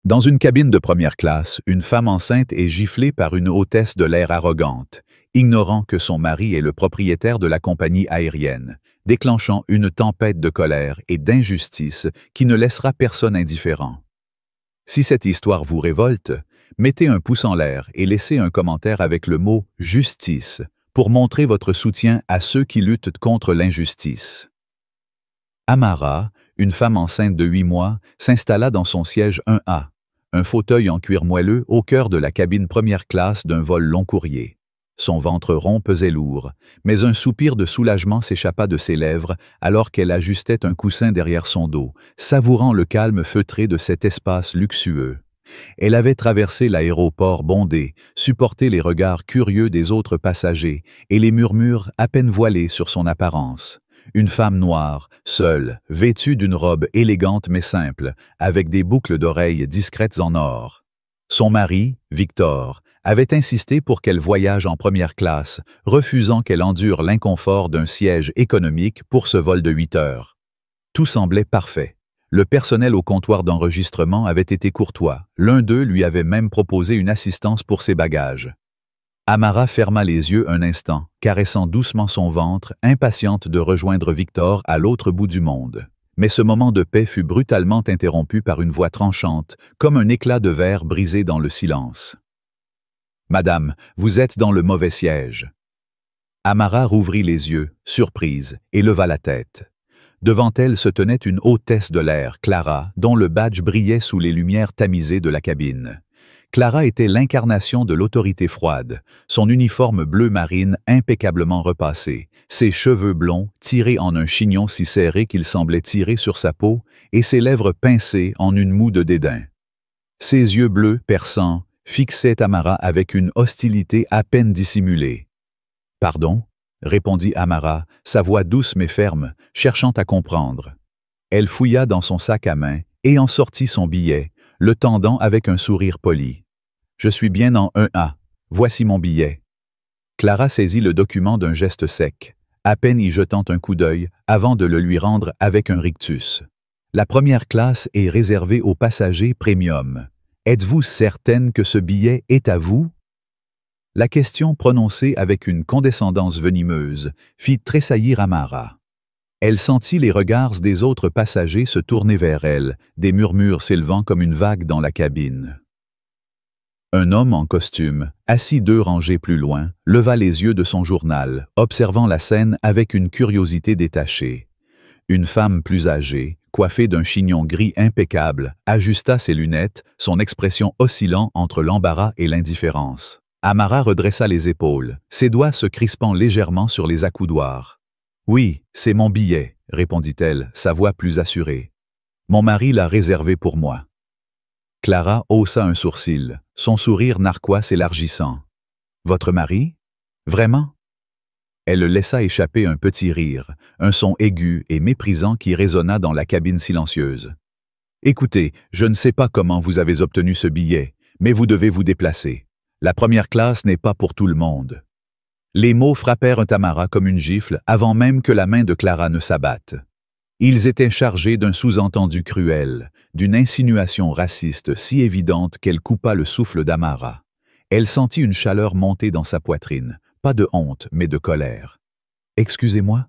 Dans une cabine de première classe, une femme enceinte est giflée par une hôtesse de l'air arrogante, ignorant que son mari est le propriétaire de la compagnie aérienne, déclenchant une tempête de colère et d'injustice qui ne laissera personne indifférent. Si cette histoire vous révolte, mettez un pouce en l'air et laissez un commentaire avec le mot « justice » pour montrer votre soutien à ceux qui luttent contre l'injustice. Amara, une femme enceinte de 8 mois, s'installa dans son siège 1A, un fauteuil en cuir moelleux au cœur de la cabine première classe d'un vol long courrier. Son ventre rond pesait lourd, mais un soupir de soulagement s'échappa de ses lèvres alors qu'elle ajustait un coussin derrière son dos, savourant le calme feutré de cet espace luxueux. Elle avait traversé l'aéroport bondé, supporté les regards curieux des autres passagers et les murmures à peine voilés sur son apparence. Une femme noire, seule, vêtue d'une robe élégante mais simple, avec des boucles d'oreilles discrètes en or. Son mari, Victor, avait insisté pour qu'elle voyage en première classe, refusant qu'elle endure l'inconfort d'un siège économique pour ce vol de 8 heures. Tout semblait parfait. Le personnel au comptoir d'enregistrement avait été courtois. L'un d'eux lui avait même proposé une assistance pour ses bagages. Amara ferma les yeux un instant, caressant doucement son ventre, impatiente de rejoindre Victor à l'autre bout du monde. Mais ce moment de paix fut brutalement interrompu par une voix tranchante, comme un éclat de verre brisé dans le silence. « Madame, vous êtes dans le mauvais siège. » Amara rouvrit les yeux, surprise, et leva la tête. Devant elle se tenait une hôtesse de l'air, Clara, dont le badge brillait sous les lumières tamisées de la cabine. Clara était l'incarnation de l'autorité froide, son uniforme bleu marine impeccablement repassé, ses cheveux blonds tirés en un chignon si serré qu'il semblait tirer sur sa peau, et ses lèvres pincées en une moue de dédain. Ses yeux bleus, perçants, fixaient Amara avec une hostilité à peine dissimulée. « Pardon ?» répondit Amara, sa voix douce mais ferme, cherchant à comprendre. Elle fouilla dans son sac à main et en sortit son billet, le tendant avec un sourire poli. « Je suis bien en 1A. Voici mon billet. » Clara saisit le document d'un geste sec, à peine y jetant un coup d'œil avant de le lui rendre avec un rictus. « La première classe est réservée aux passagers premium. Êtes-vous certaine que ce billet est à vous? » La question prononcée avec une condescendance venimeuse fit tressaillir Amara. Elle sentit les regards des autres passagers se tourner vers elle, des murmures s'élevant comme une vague dans la cabine. Un homme en costume, assis 2 rangées plus loin, leva les yeux de son journal, observant la scène avec une curiosité détachée. Une femme plus âgée, coiffée d'un chignon gris impeccable, ajusta ses lunettes, son expression oscillant entre l'embarras et l'indifférence. Amara redressa les épaules, ses doigts se crispant légèrement sur les accoudoirs. « Oui, c'est mon billet, » répondit-elle, sa voix plus assurée. « Mon mari l'a réservé pour moi. » Clara haussa un sourcil, son sourire narquois s'élargissant. « Votre mari? Vraiment? » Elle laissa échapper un petit rire, un son aigu et méprisant qui résonna dans la cabine silencieuse. « Écoutez, je ne sais pas comment vous avez obtenu ce billet, mais vous devez vous déplacer. La première classe n'est pas pour tout le monde. » Les mots frappèrent Amara comme une gifle avant même que la main de Clara ne s'abatte. Ils étaient chargés d'un sous-entendu cruel, d'une insinuation raciste si évidente qu'elle coupa le souffle d'Amara. Elle sentit une chaleur monter dans sa poitrine, pas de honte mais de colère. « Excusez-moi »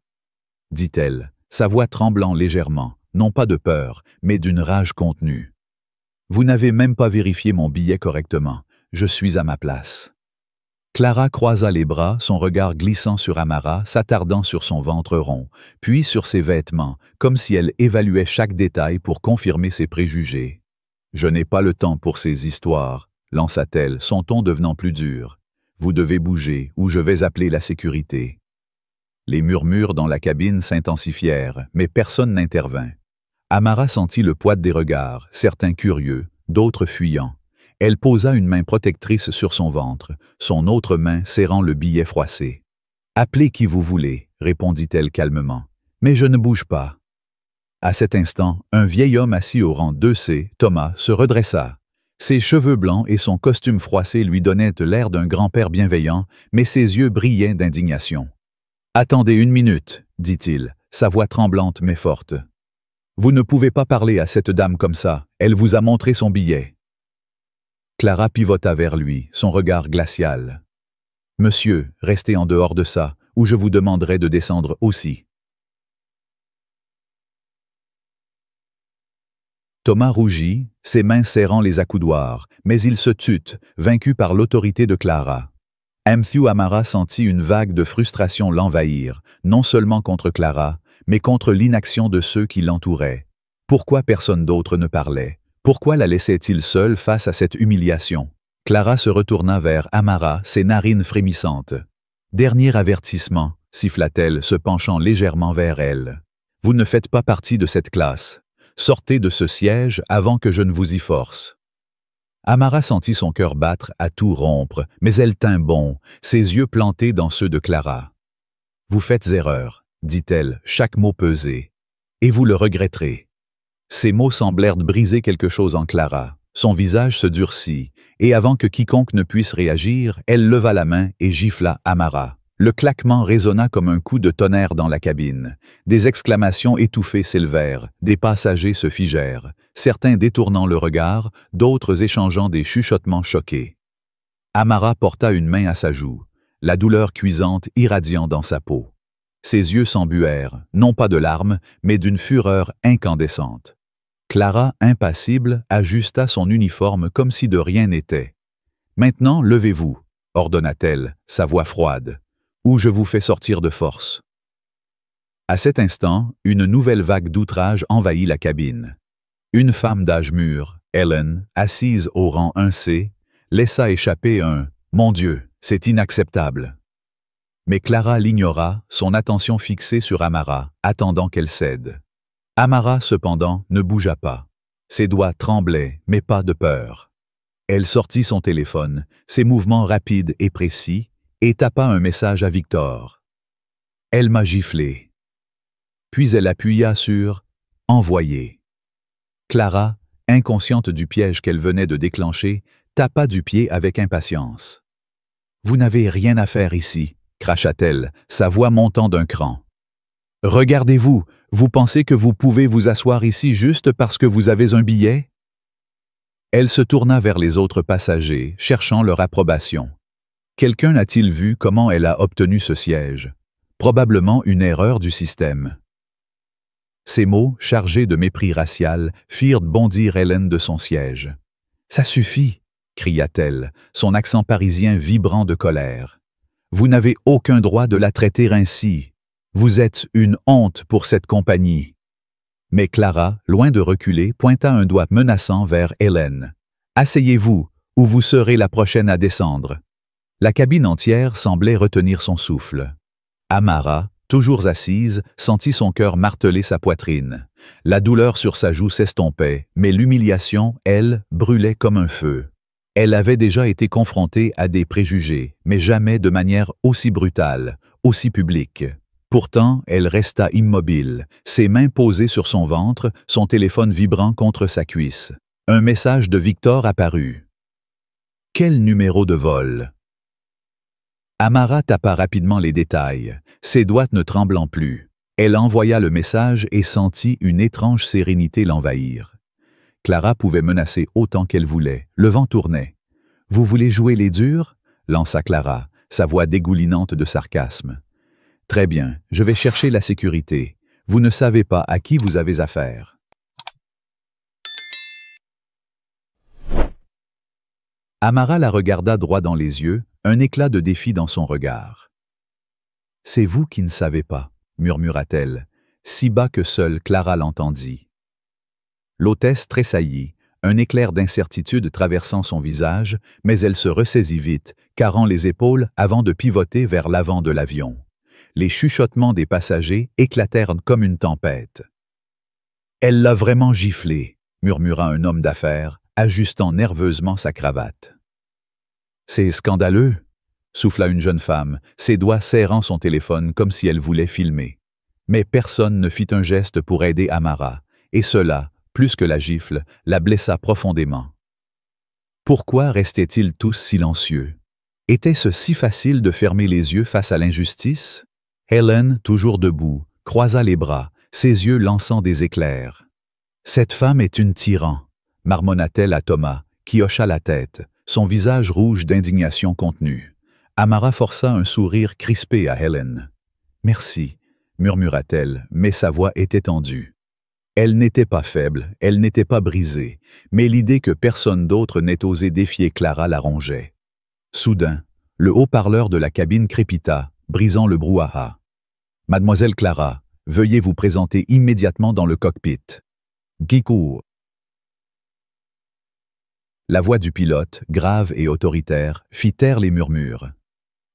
dit-elle, sa voix tremblant légèrement, non pas de peur, mais d'une rage contenue. « Vous n'avez même pas vérifié mon billet correctement. Je suis à ma place. » Clara croisa les bras, son regard glissant sur Amara, s'attardant sur son ventre rond, puis sur ses vêtements, comme si elle évaluait chaque détail pour confirmer ses préjugés. « Je n'ai pas le temps pour ces histoires, » lança-t-elle, son ton devenant plus dur. « Vous devez bouger ou je vais appeler la sécurité. » Les murmures dans la cabine s'intensifièrent, mais personne n'intervint. Amara sentit le poids des regards, certains curieux, d'autres fuyants. Elle posa une main protectrice sur son ventre, son autre main serrant le billet froissé. « Appelez qui vous voulez, » répondit-elle calmement, « mais je ne bouge pas. » À cet instant, un vieil homme assis au rang 2C, Thomas, se redressa. Ses cheveux blancs et son costume froissé lui donnaient l'air d'un grand-père bienveillant, mais ses yeux brillaient d'indignation. « Attendez 1 minute, » dit-il, sa voix tremblante mais forte. « Vous ne pouvez pas parler à cette dame comme ça, elle vous a montré son billet. » Clara pivota vers lui, son regard glacial. « Monsieur, restez en dehors de ça, ou je vous demanderai de descendre aussi. » Thomas rougit, ses mains serrant les accoudoirs, mais il se tut, vaincu par l'autorité de Clara. Matthew Amara sentit une vague de frustration l'envahir, non seulement contre Clara, mais contre l'inaction de ceux qui l'entouraient. Pourquoi personne d'autre ne parlait? Pourquoi la laissait-il seule face à cette humiliation? Clara se retourna vers Amara, ses narines frémissantes. « Dernier avertissement, siffla-t-elle, se penchant légèrement vers elle. Vous ne faites pas partie de cette classe. Sortez de ce siège avant que je ne vous y force. » Amara sentit son cœur battre à tout rompre, mais elle tint bon, ses yeux plantés dans ceux de Clara. « Vous faites erreur, » dit-elle, chaque mot pesé, « et vous le regretterez. » Ces mots semblèrent briser quelque chose en Clara. Son visage se durcit, et avant que quiconque ne puisse réagir, elle leva la main et gifla Amara. Le claquement résonna comme un coup de tonnerre dans la cabine. Des exclamations étouffées s'élevèrent, des passagers se figèrent, certains détournant le regard, d'autres échangeant des chuchotements choqués. Amara porta une main à sa joue, la douleur cuisante irradiant dans sa peau. Ses yeux s'embuèrent, non pas de larmes, mais d'une fureur incandescente. Clara, impassible, ajusta son uniforme comme si de rien n'était. « Maintenant, levez-vous » ordonna-t-elle, sa voix froide. « Ou je vous fais sortir de force. » À cet instant, une nouvelle vague d'outrage envahit la cabine. Une femme d'âge mûr, Ellen, assise au rang 1C, laissa échapper un « Mon Dieu, c'est inacceptable !» Mais Clara l'ignora, son attention fixée sur Amara, attendant qu'elle cède. Amara, cependant, ne bougea pas. Ses doigts tremblaient, mais pas de peur. Elle sortit son téléphone, ses mouvements rapides et précis, et tapa un message à Victor. « Elle m'a giflé. » Puis elle appuya sur « Envoyer ». Clara, inconsciente du piège qu'elle venait de déclencher, tapa du pied avec impatience. « Vous n'avez rien à faire ici », cracha-t-elle, sa voix montant d'un cran. « Regardez-vous, vous pensez que vous pouvez vous asseoir ici juste parce que vous avez un billet ?» Elle se tourna vers les autres passagers, cherchant leur approbation. Quelqu'un a-t-il vu comment elle a obtenu ce siège? Probablement une erreur du système. Ces mots, chargés de mépris racial, firent bondir Hélène de son siège. « Ça suffit !» cria-t-elle, son accent parisien vibrant de colère. « Vous n'avez aucun droit de la traiter ainsi. Vous êtes une honte pour cette compagnie. » Mais Clara, loin de reculer, pointa un doigt menaçant vers Hélène. « Asseyez-vous, ou vous serez la prochaine à descendre. » La cabine entière semblait retenir son souffle. Amara, toujours assise, sentit son cœur marteler sa poitrine. La douleur sur sa joue s'estompait, mais l'humiliation, elle, brûlait comme un feu. Elle avait déjà été confrontée à des préjugés, mais jamais de manière aussi brutale, aussi publique. Pourtant, elle resta immobile, ses mains posées sur son ventre, son téléphone vibrant contre sa cuisse. Un message de Victor apparut. « Quel numéro de vol ?» Amara tapa rapidement les détails, ses doigts ne tremblant plus. Elle envoya le message et sentit une étrange sérénité l'envahir. Clara pouvait menacer autant qu'elle voulait, le vent tournait. « Vous voulez jouer les durs ?» lança Clara, sa voix dégoulinante de sarcasme. « Très bien, je vais chercher la sécurité. Vous ne savez pas à qui vous avez affaire. » Amara la regarda droit dans les yeux, un éclat de défi dans son regard. « C'est vous qui ne savez pas, » murmura-t-elle, si bas que seule Clara l'entendit. L'hôtesse tressaillit, un éclair d'incertitude traversant son visage, mais elle se ressaisit vite, carrant les épaules avant de pivoter vers l'avant de l'avion. Les chuchotements des passagers éclatèrent comme une tempête. « Elle l'a vraiment giflé », murmura un homme d'affaires, ajustant nerveusement sa cravate. « C'est scandaleux », souffla une jeune femme, ses doigts serrant son téléphone comme si elle voulait filmer. Mais personne ne fit un geste pour aider Amara, et cela, plus que la gifle, la blessa profondément. Pourquoi restaient-ils tous silencieux? Était-ce si facile de fermer les yeux face à l'injustice? Hélène, toujours debout, croisa les bras, ses yeux lançant des éclairs. « Cette femme est une tyran », marmonna-t-elle à Thomas, qui hocha la tête, son visage rouge d'indignation contenue. Amara força un sourire crispé à Helen. « Merci », murmura-t-elle, mais sa voix était tendue. Elle n'était pas faible, elle n'était pas brisée, mais l'idée que personne d'autre n'ait osé défier Clara la rongeait. Soudain, le haut-parleur de la cabine crépita, brisant le brouhaha. « Mademoiselle Clara, veuillez vous présenter immédiatement dans le cockpit. » Gikou. La voix du pilote, grave et autoritaire, fit taire les murmures.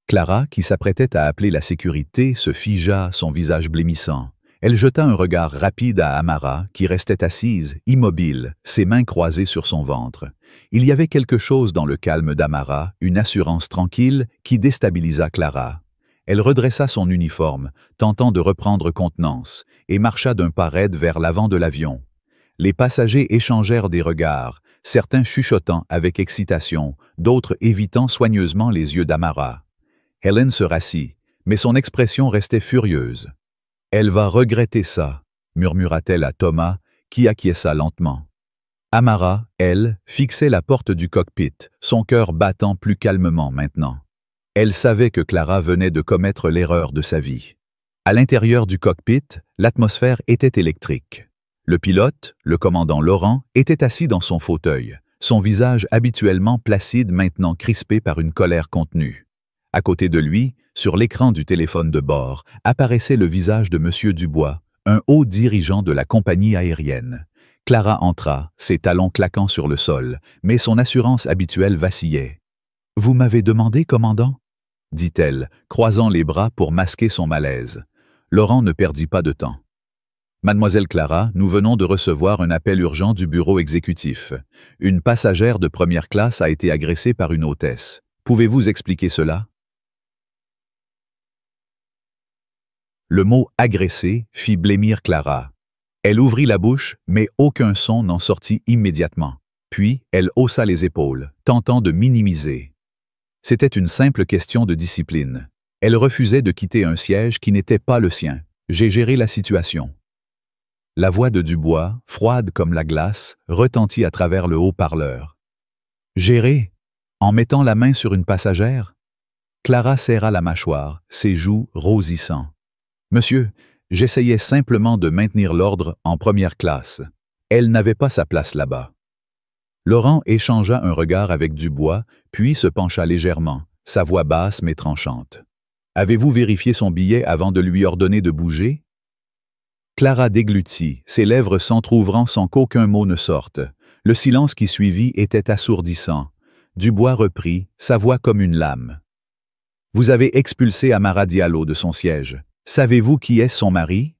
Clara, qui s'apprêtait à appeler la sécurité, se figea, son visage blêmissant. Elle jeta un regard rapide à Amara, qui restait assise, immobile, ses mains croisées sur son ventre. Il y avait quelque chose dans le calme d'Amara, une assurance tranquille, qui déstabilisa Clara. Elle redressa son uniforme, tentant de reprendre contenance, et marcha d'un pas raide vers l'avant de l'avion. Les passagers échangèrent des regards, certains chuchotant avec excitation, d'autres évitant soigneusement les yeux d'Amara. Helen se rassit, mais son expression restait furieuse. « Elle va regretter ça », murmura-t-elle à Thomas, qui acquiesça lentement. Amara, elle, fixait la porte du cockpit, son cœur battant plus calmement maintenant. Elle savait que Clara venait de commettre l'erreur de sa vie. À l'intérieur du cockpit, l'atmosphère était électrique. Le pilote, le commandant Laurent, était assis dans son fauteuil, son visage habituellement placide maintenant crispé par une colère contenue. À côté de lui, sur l'écran du téléphone de bord, apparaissait le visage de M. Dubois, un haut dirigeant de la compagnie aérienne. Clara entra, ses talons claquant sur le sol, mais son assurance habituelle vacillait. « Vous m'avez demandé, commandant ?» dit-elle, croisant les bras pour masquer son malaise. Laurent ne perdit pas de temps. « Mademoiselle Clara, nous venons de recevoir un appel urgent du bureau exécutif. Une passagère de première classe a été agressée par une hôtesse. Pouvez-vous expliquer cela ?» Le mot « agressé » fit blêmir Clara. Elle ouvrit la bouche, mais aucun son n'en sortit immédiatement. Puis, elle haussa les épaules, tentant de minimiser. C'était une simple question de discipline. Elle refusait de quitter un siège qui n'était pas le sien. J'ai géré la situation. La voix de Dubois, froide comme la glace, retentit à travers le haut-parleur. Gérer? En mettant la main sur une passagère? Clara serra la mâchoire, ses joues rosissant. Monsieur, j'essayais simplement de maintenir l'ordre en première classe. Elle n'avait pas sa place là-bas. Laurent échangea un regard avec Dubois, puis se pencha légèrement, sa voix basse mais tranchante. « Avez-vous vérifié son billet avant de lui ordonner de bouger ?» Clara déglutit, ses lèvres s'entr'ouvrant sans qu'aucun mot ne sorte. Le silence qui suivit était assourdissant. Dubois reprit, sa voix comme une lame. « Vous avez expulsé Amara Diallo de son siège. Savez-vous qui est son mari ?»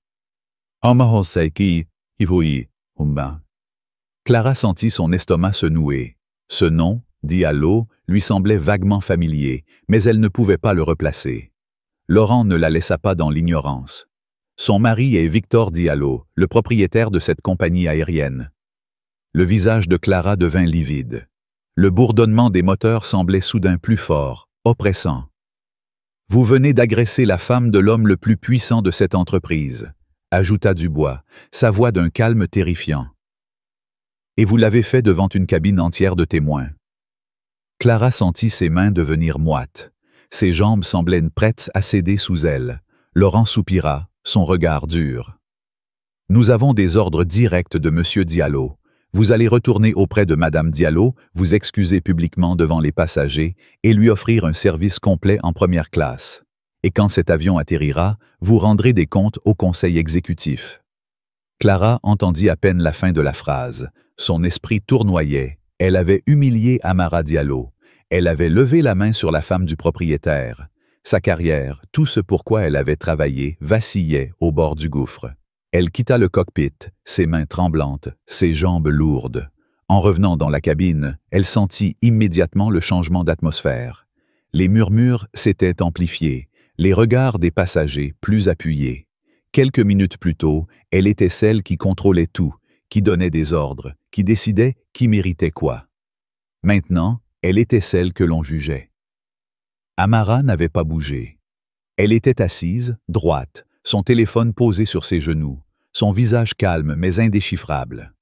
Clara sentit son estomac se nouer. Ce nom, Diallo, lui semblait vaguement familier, mais elle ne pouvait pas le replacer. Laurent ne la laissa pas dans l'ignorance. Son mari est Victor Diallo, le propriétaire de cette compagnie aérienne. Le visage de Clara devint livide. Le bourdonnement des moteurs semblait soudain plus fort, oppressant. « Vous venez d'agresser la femme de l'homme le plus puissant de cette entreprise », ajouta Dubois, sa voix d'un calme terrifiant. « Et vous l'avez fait devant une cabine entière de témoins. » Clara sentit ses mains devenir moites. Ses jambes semblaient prêtes à céder sous elle. Laurent soupira, son regard dur. « Nous avons des ordres directs de M. Diallo. Vous allez retourner auprès de Madame Diallo, vous excuser publiquement devant les passagers et lui offrir un service complet en première classe. Et quand cet avion atterrira, vous rendrez des comptes au conseil exécutif. » Clara entendit à peine la fin de la phrase. Son esprit tournoyait. Elle avait humilié Amara Diallo. Elle avait levé la main sur la femme du propriétaire. Sa carrière, tout ce pourquoi elle avait travaillé, vacillait au bord du gouffre. Elle quitta le cockpit, ses mains tremblantes, ses jambes lourdes. En revenant dans la cabine, elle sentit immédiatement le changement d'atmosphère. Les murmures s'étaient amplifiés, les regards des passagers plus appuyés. Quelques minutes plus tôt, elle était celle qui contrôlait tout, qui donnait des ordres, qui décidait qui méritait quoi. Maintenant, elle était celle que l'on jugeait. Amara n'avait pas bougé. Elle était assise, droite, son téléphone posé sur ses genoux, son visage calme mais indéchiffrable.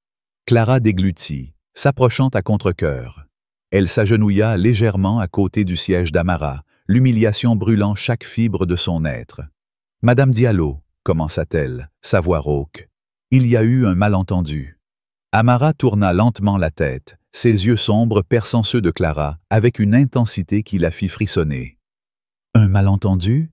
Clara déglutit, s'approchant à contre-cœur. Elle s'agenouilla légèrement à côté du siège d'Amara, l'humiliation brûlant chaque fibre de son être. « Madame Diallo, commença-t-elle, sa voix rauque. Il y a eu un malentendu. » Amara tourna lentement la tête, ses yeux sombres perçant ceux de Clara, avec une intensité qui la fit frissonner. « Un malentendu ?»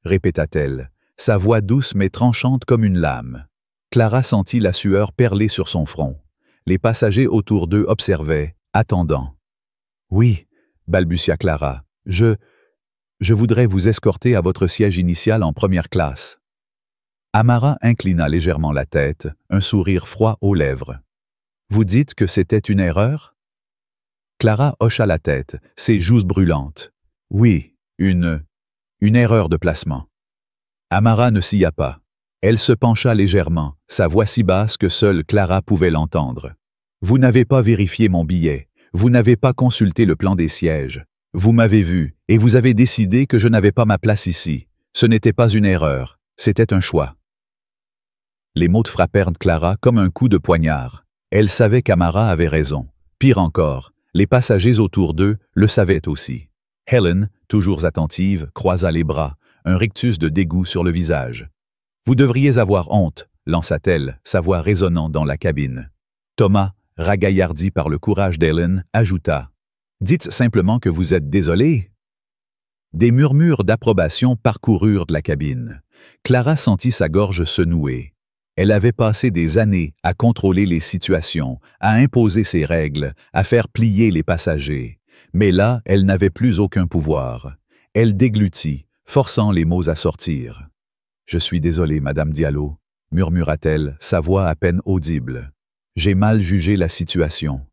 répéta-t-elle, sa voix douce mais tranchante comme une lame. Clara sentit la sueur perler sur son front. Les passagers autour d'eux observaient, attendant. « Oui, » balbutia Clara, « je voudrais vous escorter à votre siège initial en première classe. » Amara inclina légèrement la tête, un sourire froid aux lèvres. « Vous dites que c'était une erreur ?» Clara hocha la tête, ses joues brûlantes. « Oui, une erreur de placement. » Amara ne s'y a pas. Elle se pencha légèrement, sa voix si basse que seule Clara pouvait l'entendre. « Vous n'avez pas vérifié mon billet. Vous n'avez pas consulté le plan des sièges. Vous m'avez vu, et vous avez décidé que je n'avais pas ma place ici. Ce n'était pas une erreur, c'était un choix. » Les mots frappèrent Clara comme un coup de poignard. Elle savait qu'Amara avait raison. Pire encore, les passagers autour d'eux le savaient aussi. Helen, toujours attentive, croisa les bras, un rictus de dégoût sur le visage. « Vous devriez avoir honte, » lança-t-elle, sa voix résonnant dans la cabine. Thomas, ragaillardi par le courage d'Helen, ajouta « Dites simplement que vous êtes désolé. » Des murmures d'approbation parcoururent la cabine. Clara sentit sa gorge se nouer. Elle avait passé des années à contrôler les situations, à imposer ses règles, à faire plier les passagers. Mais là, elle n'avait plus aucun pouvoir. Elle déglutit, forçant les mots à sortir. « Je suis désolée, Madame Diallo, » murmura-t-elle, sa voix à peine audible. « J'ai mal jugé la situation. »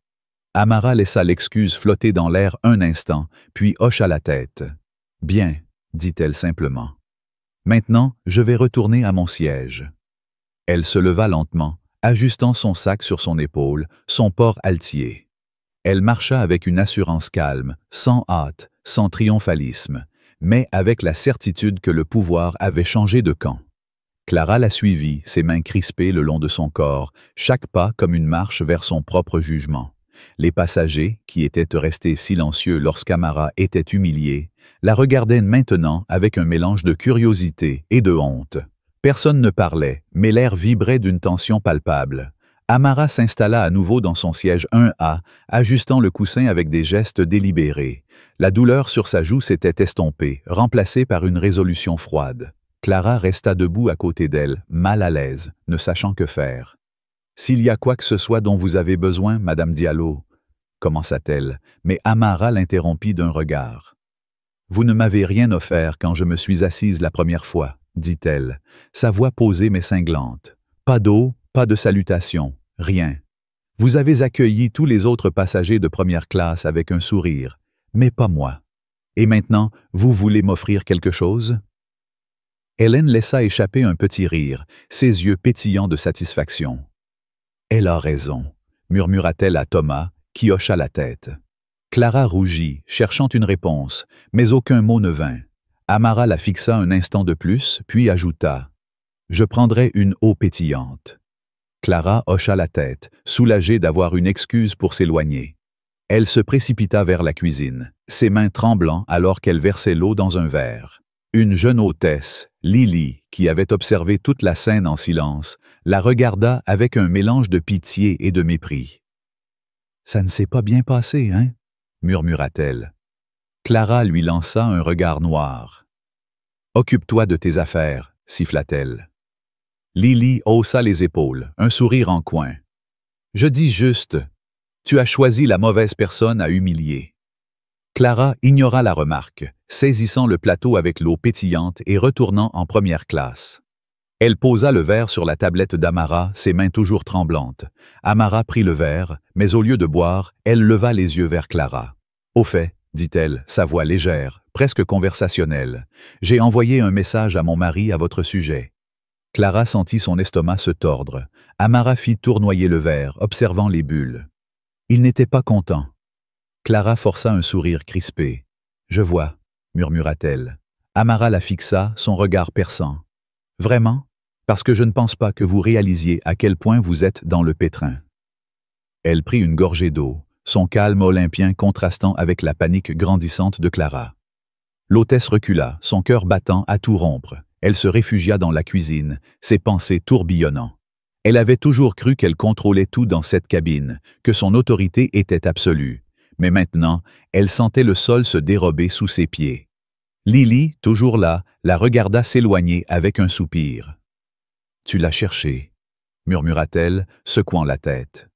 Amara laissa l'excuse flotter dans l'air un instant, puis hocha la tête. « Bien, » dit-elle simplement. « Maintenant, je vais retourner à mon siège. » Elle se leva lentement, ajustant son sac sur son épaule, son port altier. Elle marcha avec une assurance calme, sans hâte, sans triomphalisme, mais avec la certitude que le pouvoir avait changé de camp. Clara la suivit, ses mains crispées le long de son corps, chaque pas comme une marche vers son propre jugement. Les passagers, qui étaient restés silencieux lorsqu'Amara était humiliée, la regardaient maintenant avec un mélange de curiosité et de honte. Personne ne parlait, mais l'air vibrait d'une tension palpable. Amara s'installa à nouveau dans son siège 1A, ajustant le coussin avec des gestes délibérés. La douleur sur sa joue s'était estompée, remplacée par une résolution froide. Clara resta debout à côté d'elle, mal à l'aise, ne sachant que faire. « S'il y a quoi que ce soit dont vous avez besoin, Madame Diallo, » commença-t-elle, mais Amara l'interrompit d'un regard. « Vous ne m'avez rien offert quand je me suis assise la première fois, » dit-elle, sa voix posée mais cinglante. « Pas d'eau, pas de salutation, rien. Vous avez accueilli tous les autres passagers de première classe avec un sourire, mais pas moi. Et maintenant, vous voulez m'offrir quelque chose? » Hélène laissa échapper un petit rire, ses yeux pétillants de satisfaction. « Elle a raison, » murmura-t-elle à Thomas, qui hocha la tête. Clara rougit, cherchant une réponse, mais aucun mot ne vint. Amara la fixa un instant de plus, puis ajouta « Je prendrai une eau pétillante. » Clara hocha la tête, soulagée d'avoir une excuse pour s'éloigner. Elle se précipita vers la cuisine, ses mains tremblant alors qu'elle versait l'eau dans un verre. Une jeune hôtesse, Lily, qui avait observé toute la scène en silence, la regarda avec un mélange de pitié et de mépris. « Ça ne s'est pas bien passé, hein? » murmura-t-elle. Clara lui lança un regard noir. « Occupe-toi de tes affaires, » siffla-t-elle. Lily haussa les épaules, un sourire en coin. « Je dis juste, tu as choisi la mauvaise personne à humilier. » Clara ignora la remarque, saisissant le plateau avec l'eau pétillante et retournant en première classe. Elle posa le verre sur la tablette d'Amara, ses mains toujours tremblantes. Amara prit le verre, mais au lieu de boire, elle leva les yeux vers Clara. « Au fait, » dit-elle, sa voix légère, presque conversationnelle, « j'ai envoyé un message à mon mari à votre sujet. » Clara sentit son estomac se tordre. Amara fit tournoyer le verre, observant les bulles. Il n'était pas content. Clara força un sourire crispé. « Je vois, » murmura-t-elle. Amara la fixa, son regard perçant. « Vraiment? Parce que je ne pense pas que vous réalisiez à quel point vous êtes dans le pétrin. » Elle prit une gorgée d'eau, son calme olympien contrastant avec la panique grandissante de Clara. L'hôtesse recula, son cœur battant à tout rompre. Elle se réfugia dans la cuisine, ses pensées tourbillonnant. Elle avait toujours cru qu'elle contrôlait tout dans cette cabine, que son autorité était absolue. Mais maintenant, elle sentait le sol se dérober sous ses pieds. Lily, toujours là, la regarda s'éloigner avec un soupir. « Tu l'as cherché », murmura-t-elle, secouant la tête.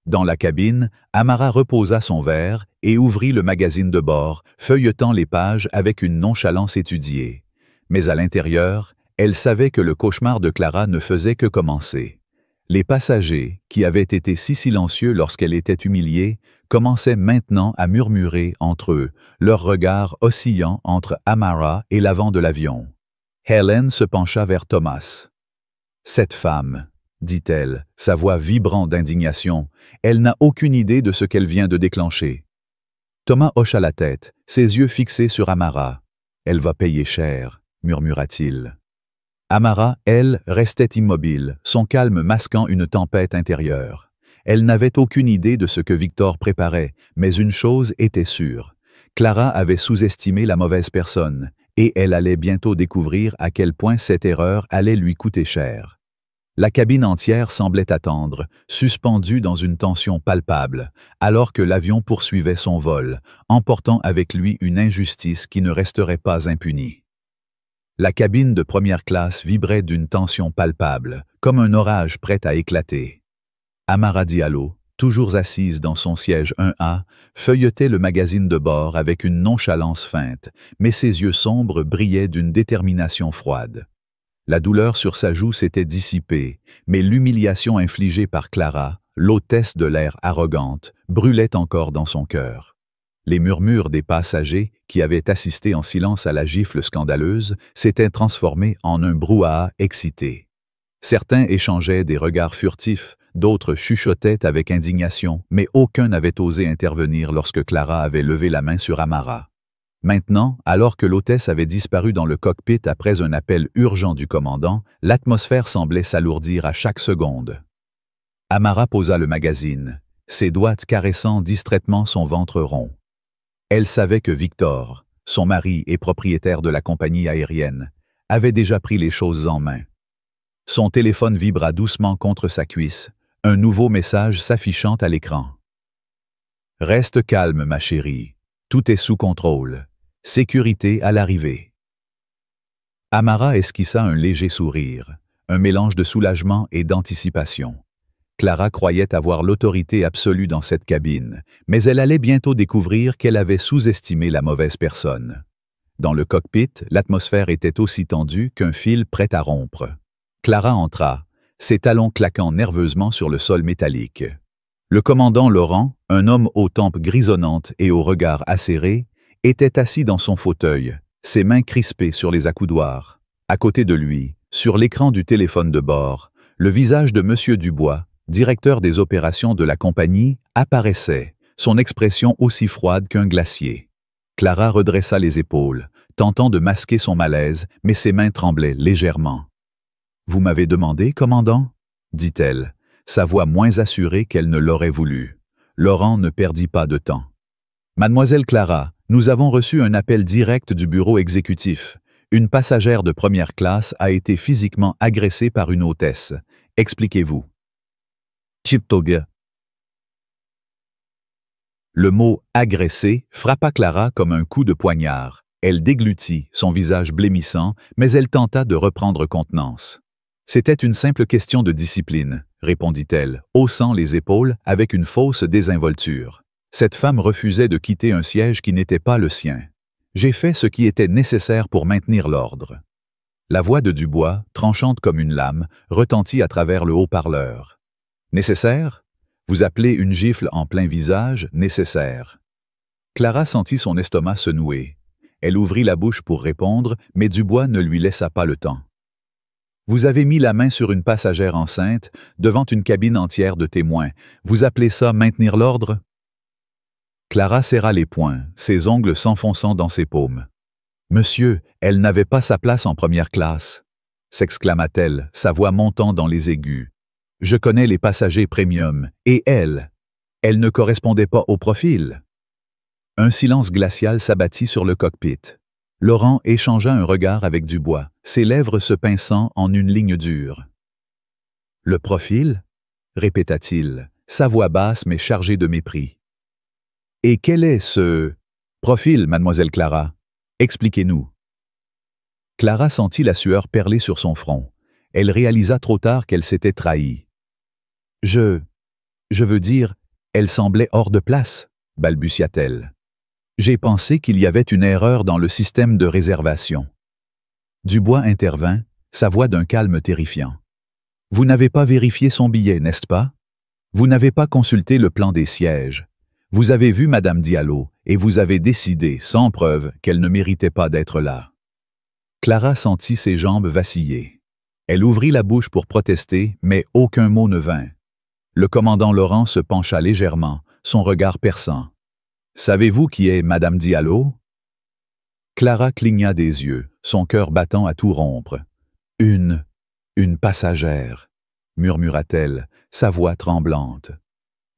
Dans la cabine, Amara reposa son verre et ouvrit le magazine de bord, feuilletant les pages avec une nonchalance étudiée. Mais à l'intérieur, elle savait que le cauchemar de Clara ne faisait que commencer. Les passagers, qui avaient été si silencieux lorsqu'elle était humiliée, commençaient maintenant à murmurer entre eux, leurs regards oscillant entre Amara et l'avant de l'avion. Helen se pencha vers Thomas. « Cette femme, » dit-elle, sa voix vibrant d'indignation, « elle n'a aucune idée de ce qu'elle vient de déclencher. » Thomas hocha la tête, ses yeux fixés sur Amara. « Elle va payer cher, » murmura-t-il. Amara, elle, restait immobile, son calme masquant une tempête intérieure. Elle n'avait aucune idée de ce que Victor préparait, mais une chose était sûre. Clara avait sous-estimé la mauvaise personne, et elle allait bientôt découvrir à quel point cette erreur allait lui coûter cher. La cabine entière semblait attendre, suspendue dans une tension palpable, alors que l'avion poursuivait son vol, emportant avec lui une injustice qui ne resterait pas impunie. La cabine de première classe vibrait d'une tension palpable, comme un orage prêt à éclater. Amara Diallo, toujours assise dans son siège 1A, feuilletait le magazine de bord avec une nonchalance feinte, mais ses yeux sombres brillaient d'une détermination froide. La douleur sur sa joue s'était dissipée, mais l'humiliation infligée par Clara, l'hôtesse de l'air arrogante, brûlait encore dans son cœur. Les murmures des passagers, qui avaient assisté en silence à la gifle scandaleuse, s'étaient transformés en un brouhaha excité. Certains échangeaient des regards furtifs, d'autres chuchotaient avec indignation, mais aucun n'avait osé intervenir lorsque Clara avait levé la main sur Amara. Maintenant, alors que l'hôtesse avait disparu dans le cockpit après un appel urgent du commandant, l'atmosphère semblait s'alourdir à chaque seconde. Amara posa le magazine, ses doigts caressant distraitement son ventre rond. Elle savait que Victor, son mari et propriétaire de la compagnie aérienne, avait déjà pris les choses en main. Son téléphone vibra doucement contre sa cuisse, un nouveau message s'affichant à l'écran. « Reste calme, ma chérie. Tout est sous contrôle. Sécurité à l'arrivée. » Amara esquissa un léger sourire, un mélange de soulagement et d'anticipation. Clara croyait avoir l'autorité absolue dans cette cabine, mais elle allait bientôt découvrir qu'elle avait sous-estimé la mauvaise personne. Dans le cockpit, l'atmosphère était aussi tendue qu'un fil prêt à rompre. Clara entra, ses talons claquant nerveusement sur le sol métallique. Le commandant Laurent, un homme aux tempes grisonnantes et au regard acéré, était assis dans son fauteuil, ses mains crispées sur les accoudoirs. À côté de lui, sur l'écran du téléphone de bord, le visage de M. Dubois, directeur des opérations de la compagnie, apparaissait, son expression aussi froide qu'un glacier. Clara redressa les épaules, tentant de masquer son malaise, mais ses mains tremblaient légèrement. « Vous m'avez demandé, commandant ?» dit-elle, sa voix moins assurée qu'elle ne l'aurait voulu. Laurent ne perdit pas de temps. « Mademoiselle Clara, nous avons reçu un appel direct du bureau exécutif. Une passagère de première classe a été physiquement agressée par une hôtesse. Expliquez-vous. » Chiptoga. Le mot « agressé » frappa Clara comme un coup de poignard. Elle déglutit, son visage blêmissant, mais elle tenta de reprendre contenance. « C'était une simple question de discipline », répondit-elle, haussant les épaules avec une fausse désinvolture. Cette femme refusait de quitter un siège qui n'était pas le sien. J'ai fait ce qui était nécessaire pour maintenir l'ordre. La voix de Dubois, tranchante comme une lame, retentit à travers le haut-parleur. Nécessaire? Vous appelez une gifle en plein visage nécessaire. Clara sentit son estomac se nouer. Elle ouvrit la bouche pour répondre, mais Dubois ne lui laissa pas le temps. Vous avez mis la main sur une passagère enceinte, devant une cabine entière de témoins. Vous appelez ça maintenir l'ordre? Clara serra les poings, ses ongles s'enfonçant dans ses paumes. « Monsieur, elle n'avait pas sa place en première classe !» s'exclama-t-elle, sa voix montant dans les aigus. « Je connais les passagers premium, et elle, Elle ne correspondait pas au profil. Un silence glacial s'abattit sur le cockpit. Laurent échangea un regard avec Dubois, ses lèvres se pinçant en une ligne dure. « Le profil ?» répéta-t-il, sa voix basse mais chargée de mépris. « Et quel est ce profil, mademoiselle Clara? Expliquez-nous. » Clara sentit la sueur perler sur son front. Elle réalisa trop tard qu'elle s'était trahie. « Je veux dire, elle semblait hors de place, » balbutia-t-elle. « J'ai pensé qu'il y avait une erreur dans le système de réservation. » Dubois intervint, sa voix d'un calme terrifiant. « Vous n'avez pas vérifié son billet, n'est-ce pas? Vous n'avez pas consulté le plan des sièges. Vous avez vu Madame Diallo et vous avez décidé, sans preuve, qu'elle ne méritait pas d'être là. » Clara sentit ses jambes vaciller. Elle ouvrit la bouche pour protester, mais aucun mot ne vint. Le commandant Laurent se pencha légèrement, son regard perçant. « Savez-vous qui est Madame Diallo? » Clara cligna des yeux, son cœur battant à tout rompre. « Une passagère, » murmura-t-elle, sa voix tremblante.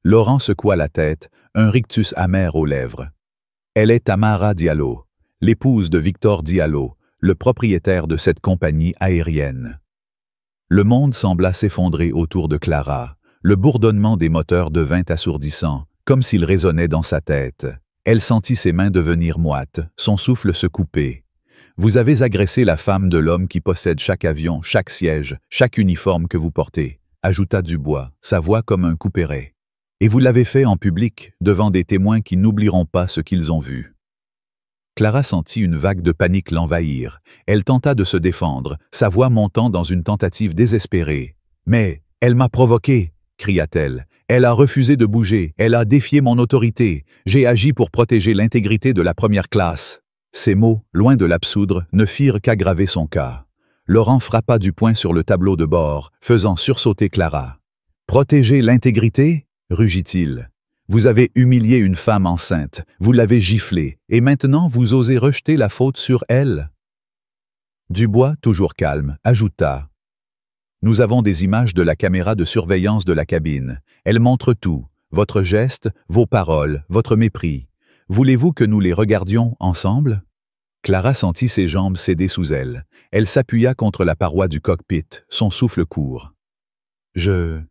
Laurent secoua la tête, un rictus amer aux lèvres. « Elle est Tamara Diallo, l'épouse de Victor Diallo, le propriétaire de cette compagnie aérienne. » Le monde sembla s'effondrer autour de Clara. Le bourdonnement des moteurs devint assourdissant, comme s'il résonnait dans sa tête. Elle sentit ses mains devenir moites, son souffle se couper. « Vous avez agressé la femme de l'homme qui possède chaque avion, chaque siège, chaque uniforme que vous portez, » ajouta Dubois, sa voix comme un couperet. « Et vous l'avez fait en public, devant des témoins qui n'oublieront pas ce qu'ils ont vu. » Clara sentit une vague de panique l'envahir. Elle tenta de se défendre, sa voix montant dans une tentative désespérée. « Mais elle m'a provoqué !» cria-t-elle. « Elle a refusé de bouger, elle a défié mon autorité. J'ai agi pour protéger l'intégrité de la première classe. » Ces mots, loin de l'absoudre, ne firent qu'aggraver son cas. Laurent frappa du poing sur le tableau de bord, faisant sursauter Clara. « Protéger l'intégrité ?» rugit-il. « Vous avez humilié une femme enceinte, vous l'avez giflée, et maintenant vous osez rejeter la faute sur elle ?» Dubois, toujours calme, ajouta. « Nous avons des images de la caméra de surveillance de la cabine. Elles montrent tout, votre geste, vos paroles, votre mépris. Voulez-vous que nous les regardions ensemble ?» Clara sentit ses jambes céder sous elle. Elle s'appuya contre la paroi du cockpit, son souffle court. « Je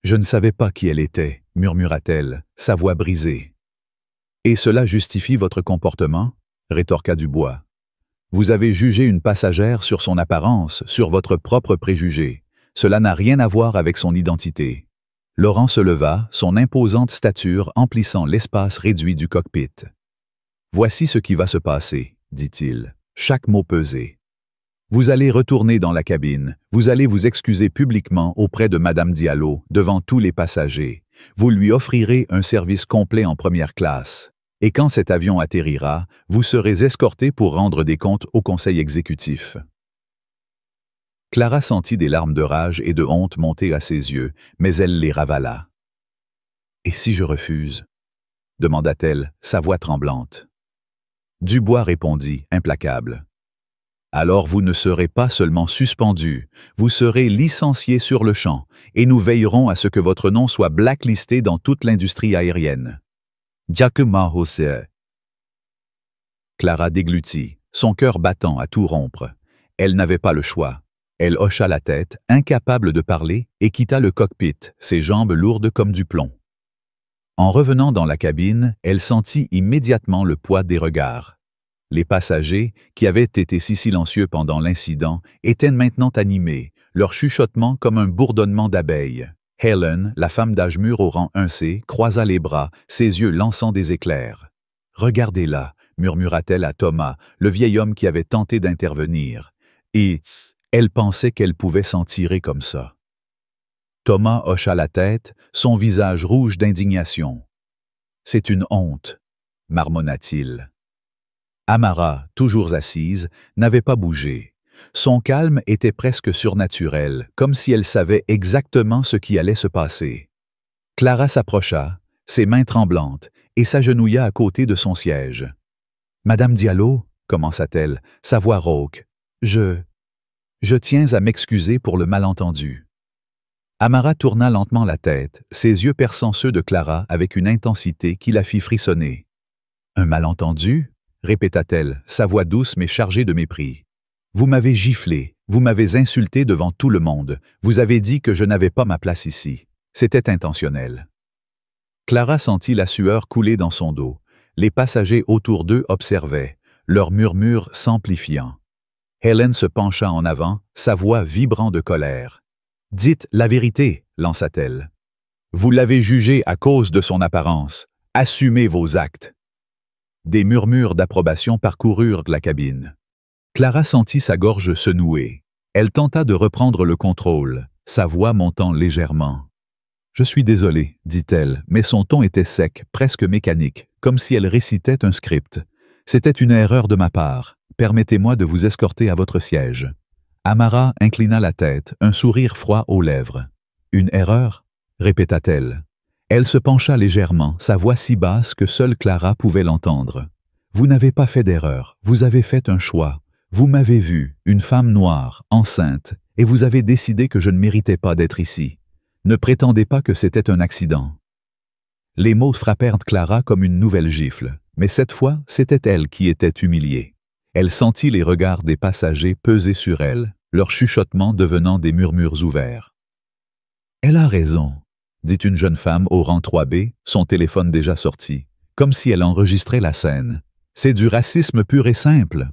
ne savais pas qui elle était, » murmura-t-elle, sa voix brisée. « Et cela justifie votre comportement ?» rétorqua Dubois. « Vous avez jugé une passagère sur son apparence, sur votre propre préjugé. Cela n'a rien à voir avec son identité. » Laurent se leva, son imposante stature emplissant l'espace réduit du cockpit. « Voici ce qui va se passer, » dit-il, chaque mot pesé. « Vous allez retourner dans la cabine, vous allez vous excuser publiquement auprès de Madame Diallo, devant tous les passagers. Vous lui offrirez un service complet en première classe. Et quand cet avion atterrira, vous serez escorté pour rendre des comptes au conseil exécutif. » Clara sentit des larmes de rage et de honte monter à ses yeux, mais elle les ravala. « Et si je refuse ?» demanda-t-elle, sa voix tremblante. Dubois répondit, implacable. « Alors vous ne serez pas seulement suspendu, vous serez licencié sur le champ, et nous veillerons à ce que votre nom soit blacklisté dans toute l'industrie aérienne. » Giacomo José. Clara déglutit, son cœur battant à tout rompre. Elle n'avait pas le choix. Elle hocha la tête, incapable de parler, et quitta le cockpit, ses jambes lourdes comme du plomb. En revenant dans la cabine, elle sentit immédiatement le poids des regards. Les passagers, qui avaient été si silencieux pendant l'incident, étaient maintenant animés, leur chuchotement comme un bourdonnement d'abeilles. Helen, la femme d'âge mûr au rang 1C, croisa les bras, ses yeux lançant des éclairs. « Regardez-la » murmura-t-elle à Thomas, le vieil homme qui avait tenté d'intervenir. Et elle pensait qu'elle pouvait s'en tirer comme ça. Thomas hocha la tête, son visage rouge d'indignation. « C'est une honte » marmonna-t-il. Amara, toujours assise, n'avait pas bougé. Son calme était presque surnaturel, comme si elle savait exactement ce qui allait se passer. Clara s'approcha, ses mains tremblantes, et s'agenouilla à côté de son siège. « Madame Diallo, » commença-t-elle, sa voix rauque, « Je tiens à m'excuser pour le malentendu. » Amara tourna lentement la tête, ses yeux perçant ceux de Clara avec une intensité qui la fit frissonner. « Un malentendu ?» répéta-t-elle, sa voix douce mais chargée de mépris. « Vous m'avez giflé, vous m'avez insulté devant tout le monde, vous avez dit que je n'avais pas ma place ici. C'était intentionnel. » Clara sentit la sueur couler dans son dos. Les passagers autour d'eux observaient, leurs murmures s'amplifiant. Helen se pencha en avant, sa voix vibrant de colère. « Dites la vérité, lança-t-elle. Vous l'avez jugé à cause de son apparence. Assumez vos actes. » Des murmures d'approbation parcoururent la cabine. Clara sentit sa gorge se nouer. Elle tenta de reprendre le contrôle, sa voix montant légèrement. « Je suis désolée, dit-elle, mais son ton était sec, presque mécanique, comme si elle récitait un script. C'était une erreur de ma part. Permettez-moi de vous escorter à votre siège. » Amara inclina la tête, un sourire froid aux lèvres. « Une erreur ?» répéta-t-elle. Elle se pencha légèrement, sa voix si basse que seule Clara pouvait l'entendre. « Vous n'avez pas fait d'erreur, vous avez fait un choix. Vous m'avez vue, une femme noire, enceinte, et vous avez décidé que je ne méritais pas d'être ici. Ne prétendez pas que c'était un accident. » Les mots frappèrent Clara comme une nouvelle gifle, mais cette fois, c'était elle qui était humiliée. Elle sentit les regards des passagers peser sur elle, leurs chuchotements devenant des murmures ouverts. « Elle a raison, » dit une jeune femme au rang 3B, son téléphone déjà sorti, comme si elle enregistrait la scène. « C'est du racisme pur et simple. »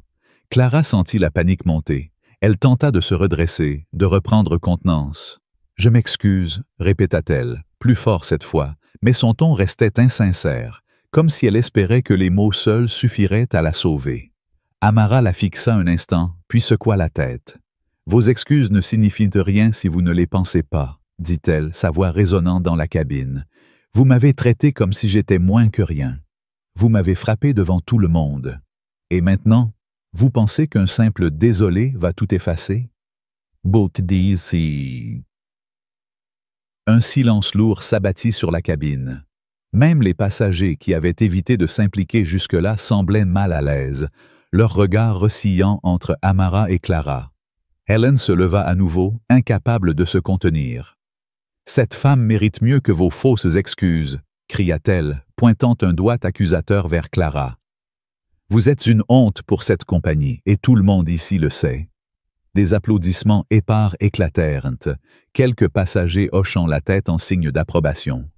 Clara sentit la panique monter. Elle tenta de se redresser, de reprendre contenance. « Je m'excuse, » répéta-t-elle, plus fort cette fois, mais son ton restait insincère, comme si elle espérait que les mots seuls suffiraient à la sauver. Amara la fixa un instant, puis secoua la tête. « Vos excuses ne signifient rien si vous ne les pensez pas, » dit-elle, sa voix résonnant dans la cabine. « Vous m'avez traité comme si j'étais moins que rien. Vous m'avez frappé devant tout le monde. Et maintenant, vous pensez qu'un simple « désolé » va tout effacer? » Un silence lourd s'abattit sur la cabine. Même les passagers qui avaient évité de s'impliquer jusque-là semblaient mal à l'aise, leurs regards oscillant entre Amara et Clara. Helen se leva à nouveau, incapable de se contenir. « Cette femme mérite mieux que vos fausses excuses », cria-t-elle, pointant un doigt accusateur vers Clara. « Vous êtes une honte pour cette compagnie, et tout le monde ici le sait. » Des applaudissements épars éclatèrent, quelques passagers hochant la tête en signe d'approbation.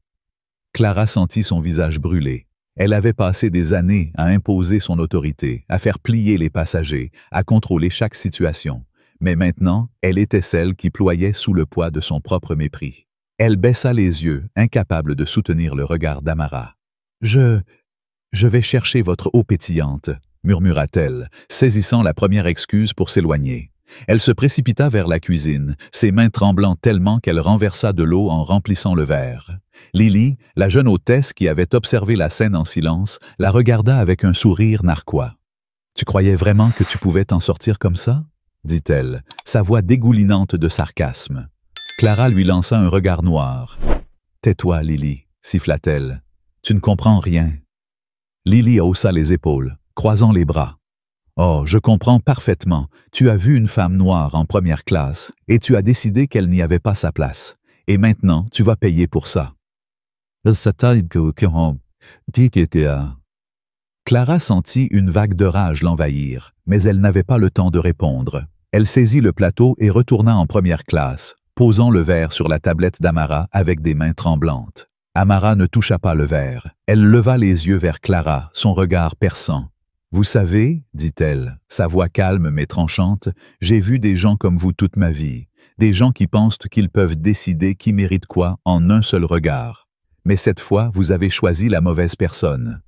Clara sentit son visage brûler. Elle avait passé des années à imposer son autorité, à faire plier les passagers, à contrôler chaque situation. Mais maintenant, elle était celle qui ployait sous le poids de son propre mépris. Elle baissa les yeux, incapable de soutenir le regard d'Amara. « Je vais chercher votre eau pétillante, » murmura-t-elle, saisissant la première excuse pour s'éloigner. Elle se précipita vers la cuisine, ses mains tremblant tellement qu'elle renversa de l'eau en remplissant le verre. Lily, la jeune hôtesse qui avait observé la scène en silence, la regarda avec un sourire narquois. « Tu croyais vraiment que tu pouvais t'en sortir comme ça ?» dit-elle, sa voix dégoulinante de sarcasme. Clara lui lança un regard noir. « Tais-toi, Lily, » siffla-t-elle. « Tu ne comprends rien. » Lily haussa les épaules, croisant les bras. « Oh, je comprends parfaitement. Tu as vu une femme noire en première classe et tu as décidé qu'elle n'y avait pas sa place. Et maintenant, tu vas payer pour ça. » Clara sentit une vague de rage l'envahir, mais elle n'avait pas le temps de répondre. Elle saisit le plateau et retourna en première classe, posant le verre sur la tablette d'Amara avec des mains tremblantes. Amara ne toucha pas le verre. Elle leva les yeux vers Clara, son regard perçant. « Vous savez, dit-elle, sa voix calme mais tranchante, j'ai vu des gens comme vous toute ma vie, des gens qui pensent qu'ils peuvent décider qui mérite quoi en un seul regard. Mais cette fois, vous avez choisi la mauvaise personne. »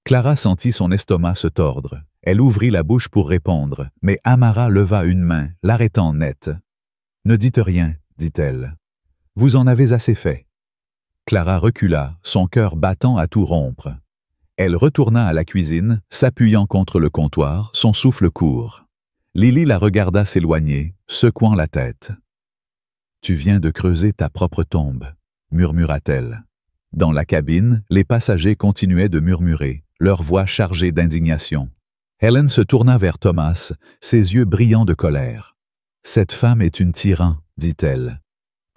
Clara sentit son estomac se tordre. Elle ouvrit la bouche pour répondre, mais Amara leva une main, l'arrêtant net. « Ne dites rien, dit-elle. Vous en avez assez fait. » Clara recula, son cœur battant à tout rompre. Elle retourna à la cuisine, s'appuyant contre le comptoir, son souffle court. Lily la regarda s'éloigner, secouant la tête. « Tu viens de creuser ta propre tombe, » murmura-t-elle. Dans la cabine, les passagers continuaient de murmurer, leur voix chargée d'indignation. Helen se tourna vers Thomas, ses yeux brillants de colère. « Cette femme est une tyran, dit-elle. »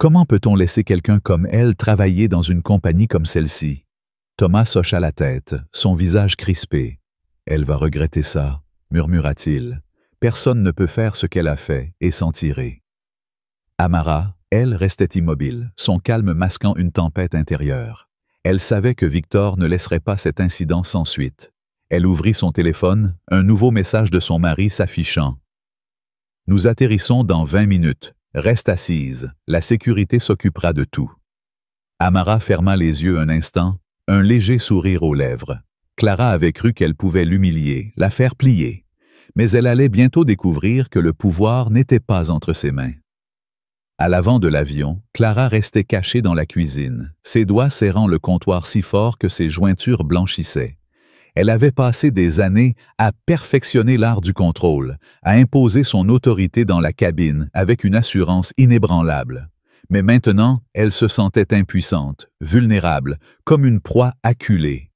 Comment peut-on laisser quelqu'un comme elle travailler dans une compagnie comme celle-ci? Thomas hocha la tête, son visage crispé. Elle va regretter ça, murmura-t-il. Personne ne peut faire ce qu'elle a fait et s'en tirer. Amara, elle, restait immobile, son calme masquant une tempête intérieure. Elle savait que Victor ne laisserait pas cet incident sans suite. Elle ouvrit son téléphone, un nouveau message de son mari s'affichant. « Nous atterrissons dans 20 minutes. Reste assise, la sécurité s'occupera de tout. » Amara ferma les yeux un instant, un léger sourire aux lèvres. Clara avait cru qu'elle pouvait l'humilier, la faire plier. Mais elle allait bientôt découvrir que le pouvoir n'était pas entre ses mains. À l'avant de l'avion, Clara restait cachée dans la cuisine, ses doigts serrant le comptoir si fort que ses jointures blanchissaient. Elle avait passé des années à perfectionner l'art du contrôle, à imposer son autorité dans la cabine avec une assurance inébranlable. Mais maintenant, elle se sentait impuissante, vulnérable, comme une proie acculée.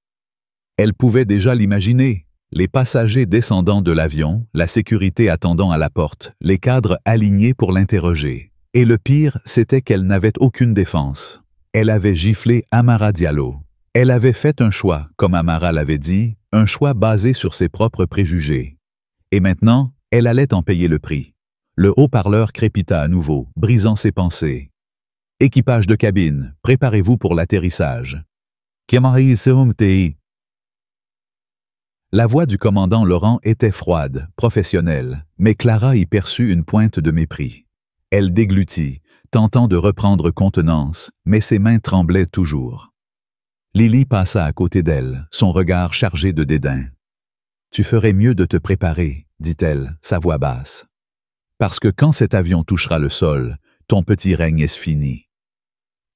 Elle pouvait déjà l'imaginer. Les passagers descendant de l'avion, la sécurité attendant à la porte, les cadres alignés pour l'interroger. Et le pire, c'était qu'elle n'avait aucune défense. Elle avait giflé Amara Diallo. Elle avait fait un choix, comme Amara l'avait dit, un choix basé sur ses propres préjugés. Et maintenant, elle allait en payer le prix. Le haut-parleur crépita à nouveau, brisant ses pensées. « Équipage de cabine, préparez-vous pour l'atterrissage. » La voix du commandant Laurent était froide, professionnelle, mais Clara y perçut une pointe de mépris. Elle déglutit, tentant de reprendre contenance, mais ses mains tremblaient toujours. Lily passa à côté d'elle, son regard chargé de dédain. « Tu ferais mieux de te préparer, » dit-elle, sa voix basse. « Parce que quand cet avion touchera le sol, ton petit règne est fini. »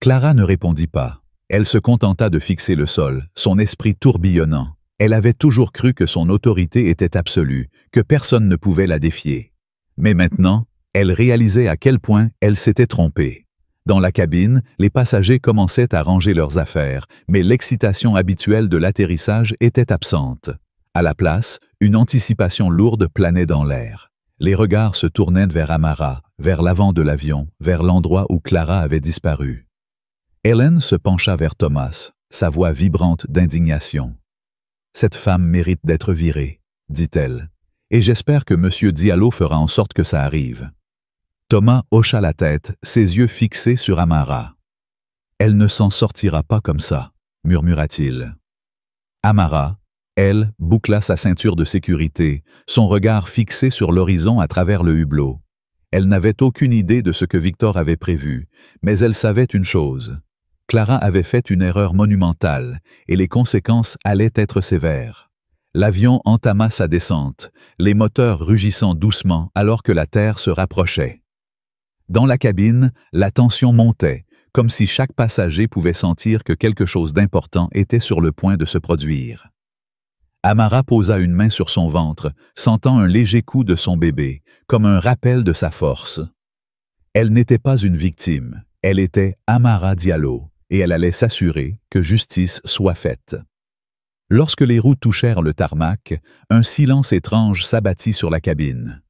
Clara ne répondit pas. Elle se contenta de fixer le sol, son esprit tourbillonnant. Elle avait toujours cru que son autorité était absolue, que personne ne pouvait la défier. Mais maintenant, elle réalisait à quel point elle s'était trompée. Dans la cabine, les passagers commençaient à ranger leurs affaires, mais l'excitation habituelle de l'atterrissage était absente. À la place, une anticipation lourde planait dans l'air. Les regards se tournaient vers Amara, vers l'avant de l'avion, vers l'endroit où Clara avait disparu. Hélène se pencha vers Thomas, sa voix vibrante d'indignation. « Cette femme mérite d'être virée, » dit-elle, « et j'espère que M. Diallo fera en sorte que ça arrive. » Thomas hocha la tête, ses yeux fixés sur Amara. « Elle ne s'en sortira pas comme ça, » murmura-t-il. Amara, elle, boucla sa ceinture de sécurité, son regard fixé sur l'horizon à travers le hublot. Elle n'avait aucune idée de ce que Victor avait prévu, mais elle savait une chose. Clara avait fait une erreur monumentale, et les conséquences allaient être sévères. L'avion entama sa descente, les moteurs rugissant doucement alors que la terre se rapprochait. Dans la cabine, la tension montait, comme si chaque passager pouvait sentir que quelque chose d'important était sur le point de se produire. Amara posa une main sur son ventre, sentant un léger coup de son bébé, comme un rappel de sa force. Elle n'était pas une victime, elle était Amara Diallo, et elle allait s'assurer que justice soit faite. Lorsque les roues touchèrent le tarmac, un silence étrange s'abattit sur la cabine.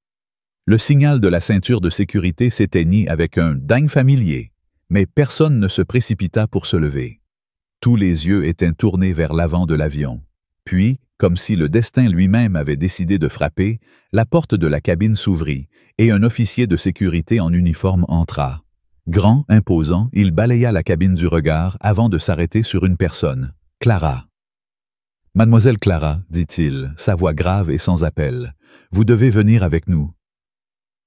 Le signal de la ceinture de sécurité s'éteignit avec un « ding » familier, mais personne ne se précipita pour se lever. Tous les yeux étaient tournés vers l'avant de l'avion. Puis, comme si le destin lui-même avait décidé de frapper, la porte de la cabine s'ouvrit et un officier de sécurité en uniforme entra. Grand, imposant, il balaya la cabine du regard avant de s'arrêter sur une personne, Clara. « Mademoiselle Clara, dit-il, sa voix grave et sans appel, vous devez venir avec nous. »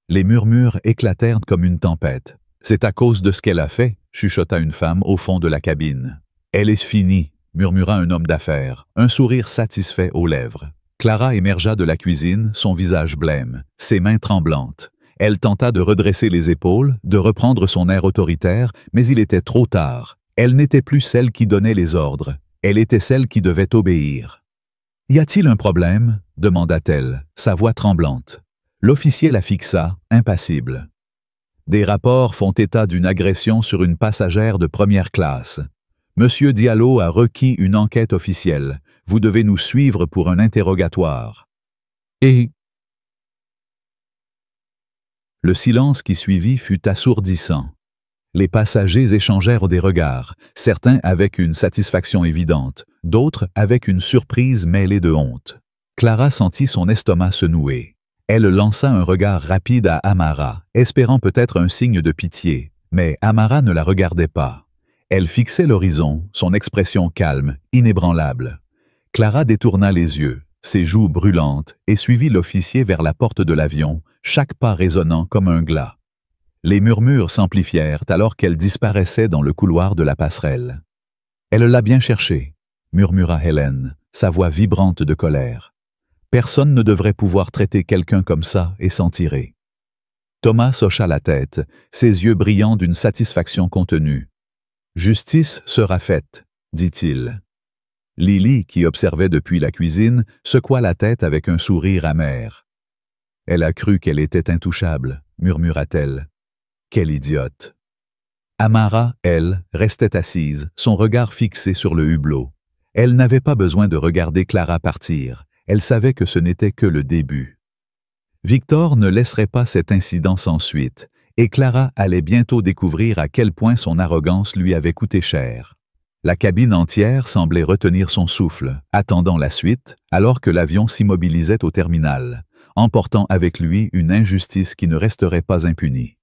Les murmures éclatèrent comme une tempête. « C'est à cause de ce qu'elle a fait, » chuchota une femme au fond de la cabine. « Elle est finie, » murmura un homme d'affaires, un sourire satisfait aux lèvres. Clara émergea de la cuisine, son visage blême, ses mains tremblantes. Elle tenta de redresser les épaules, de reprendre son air autoritaire, mais il était trop tard. Elle n'était plus celle qui donnait les ordres. Elle était celle qui devait obéir. « Y a-t-il un problème ?» demanda-t-elle, sa voix tremblante. L'officier la fixa, impassible. « Des rapports font état d'une agression sur une passagère de première classe. Monsieur Diallo a requis une enquête officielle. Vous devez nous suivre pour un interrogatoire. » Et le silence qui suivit fut assourdissant. Les passagers échangèrent des regards, certains avec une satisfaction évidente, d'autres avec une surprise mêlée de honte. Clara sentit son estomac se nouer. Elle lança un regard rapide à Amara, espérant peut-être un signe de pitié, mais Amara ne la regardait pas. Elle fixait l'horizon, son expression calme, inébranlable. Clara détourna les yeux, ses joues brûlantes, et suivit l'officier vers la porte de l'avion, chaque pas résonnant comme un glas. Les murmures s'amplifièrent alors qu'elle disparaissait dans le couloir de la passerelle. « Elle l'a bien cherché », murmura Hélène, sa voix vibrante de colère. « Personne ne devrait pouvoir traiter quelqu'un comme ça et s'en tirer. » Thomas hocha la tête, ses yeux brillant d'une satisfaction contenue. « Justice sera faite, dit-il. » Lily, qui observait depuis la cuisine, secoua la tête avec un sourire amer. « Elle a cru qu'elle était intouchable, » murmura-t-elle. « Quelle idiote !» Amara, elle, restait assise, son regard fixé sur le hublot. Elle n'avait pas besoin de regarder Clara partir. Elle savait que ce n'était que le début. Victor ne laisserait pas cet incident sans suite, et Clara allait bientôt découvrir à quel point son arrogance lui avait coûté cher. La cabine entière semblait retenir son souffle, attendant la suite, alors que l'avion s'immobilisait au terminal, emportant avec lui une injustice qui ne resterait pas impunie.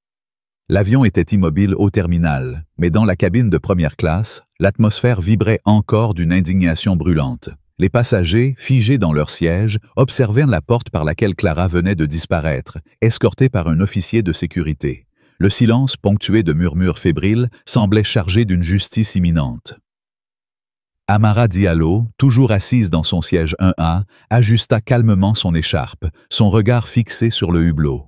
L'avion était immobile au terminal, mais dans la cabine de première classe, l'atmosphère vibrait encore d'une indignation brûlante. Les passagers, figés dans leur siège, observaient la porte par laquelle Clara venait de disparaître, escortée par un officier de sécurité. Le silence, ponctué de murmures fébriles, semblait chargé d'une justice imminente. Amara Diallo, toujours assise dans son siège 1A, ajusta calmement son écharpe, son regard fixé sur le hublot.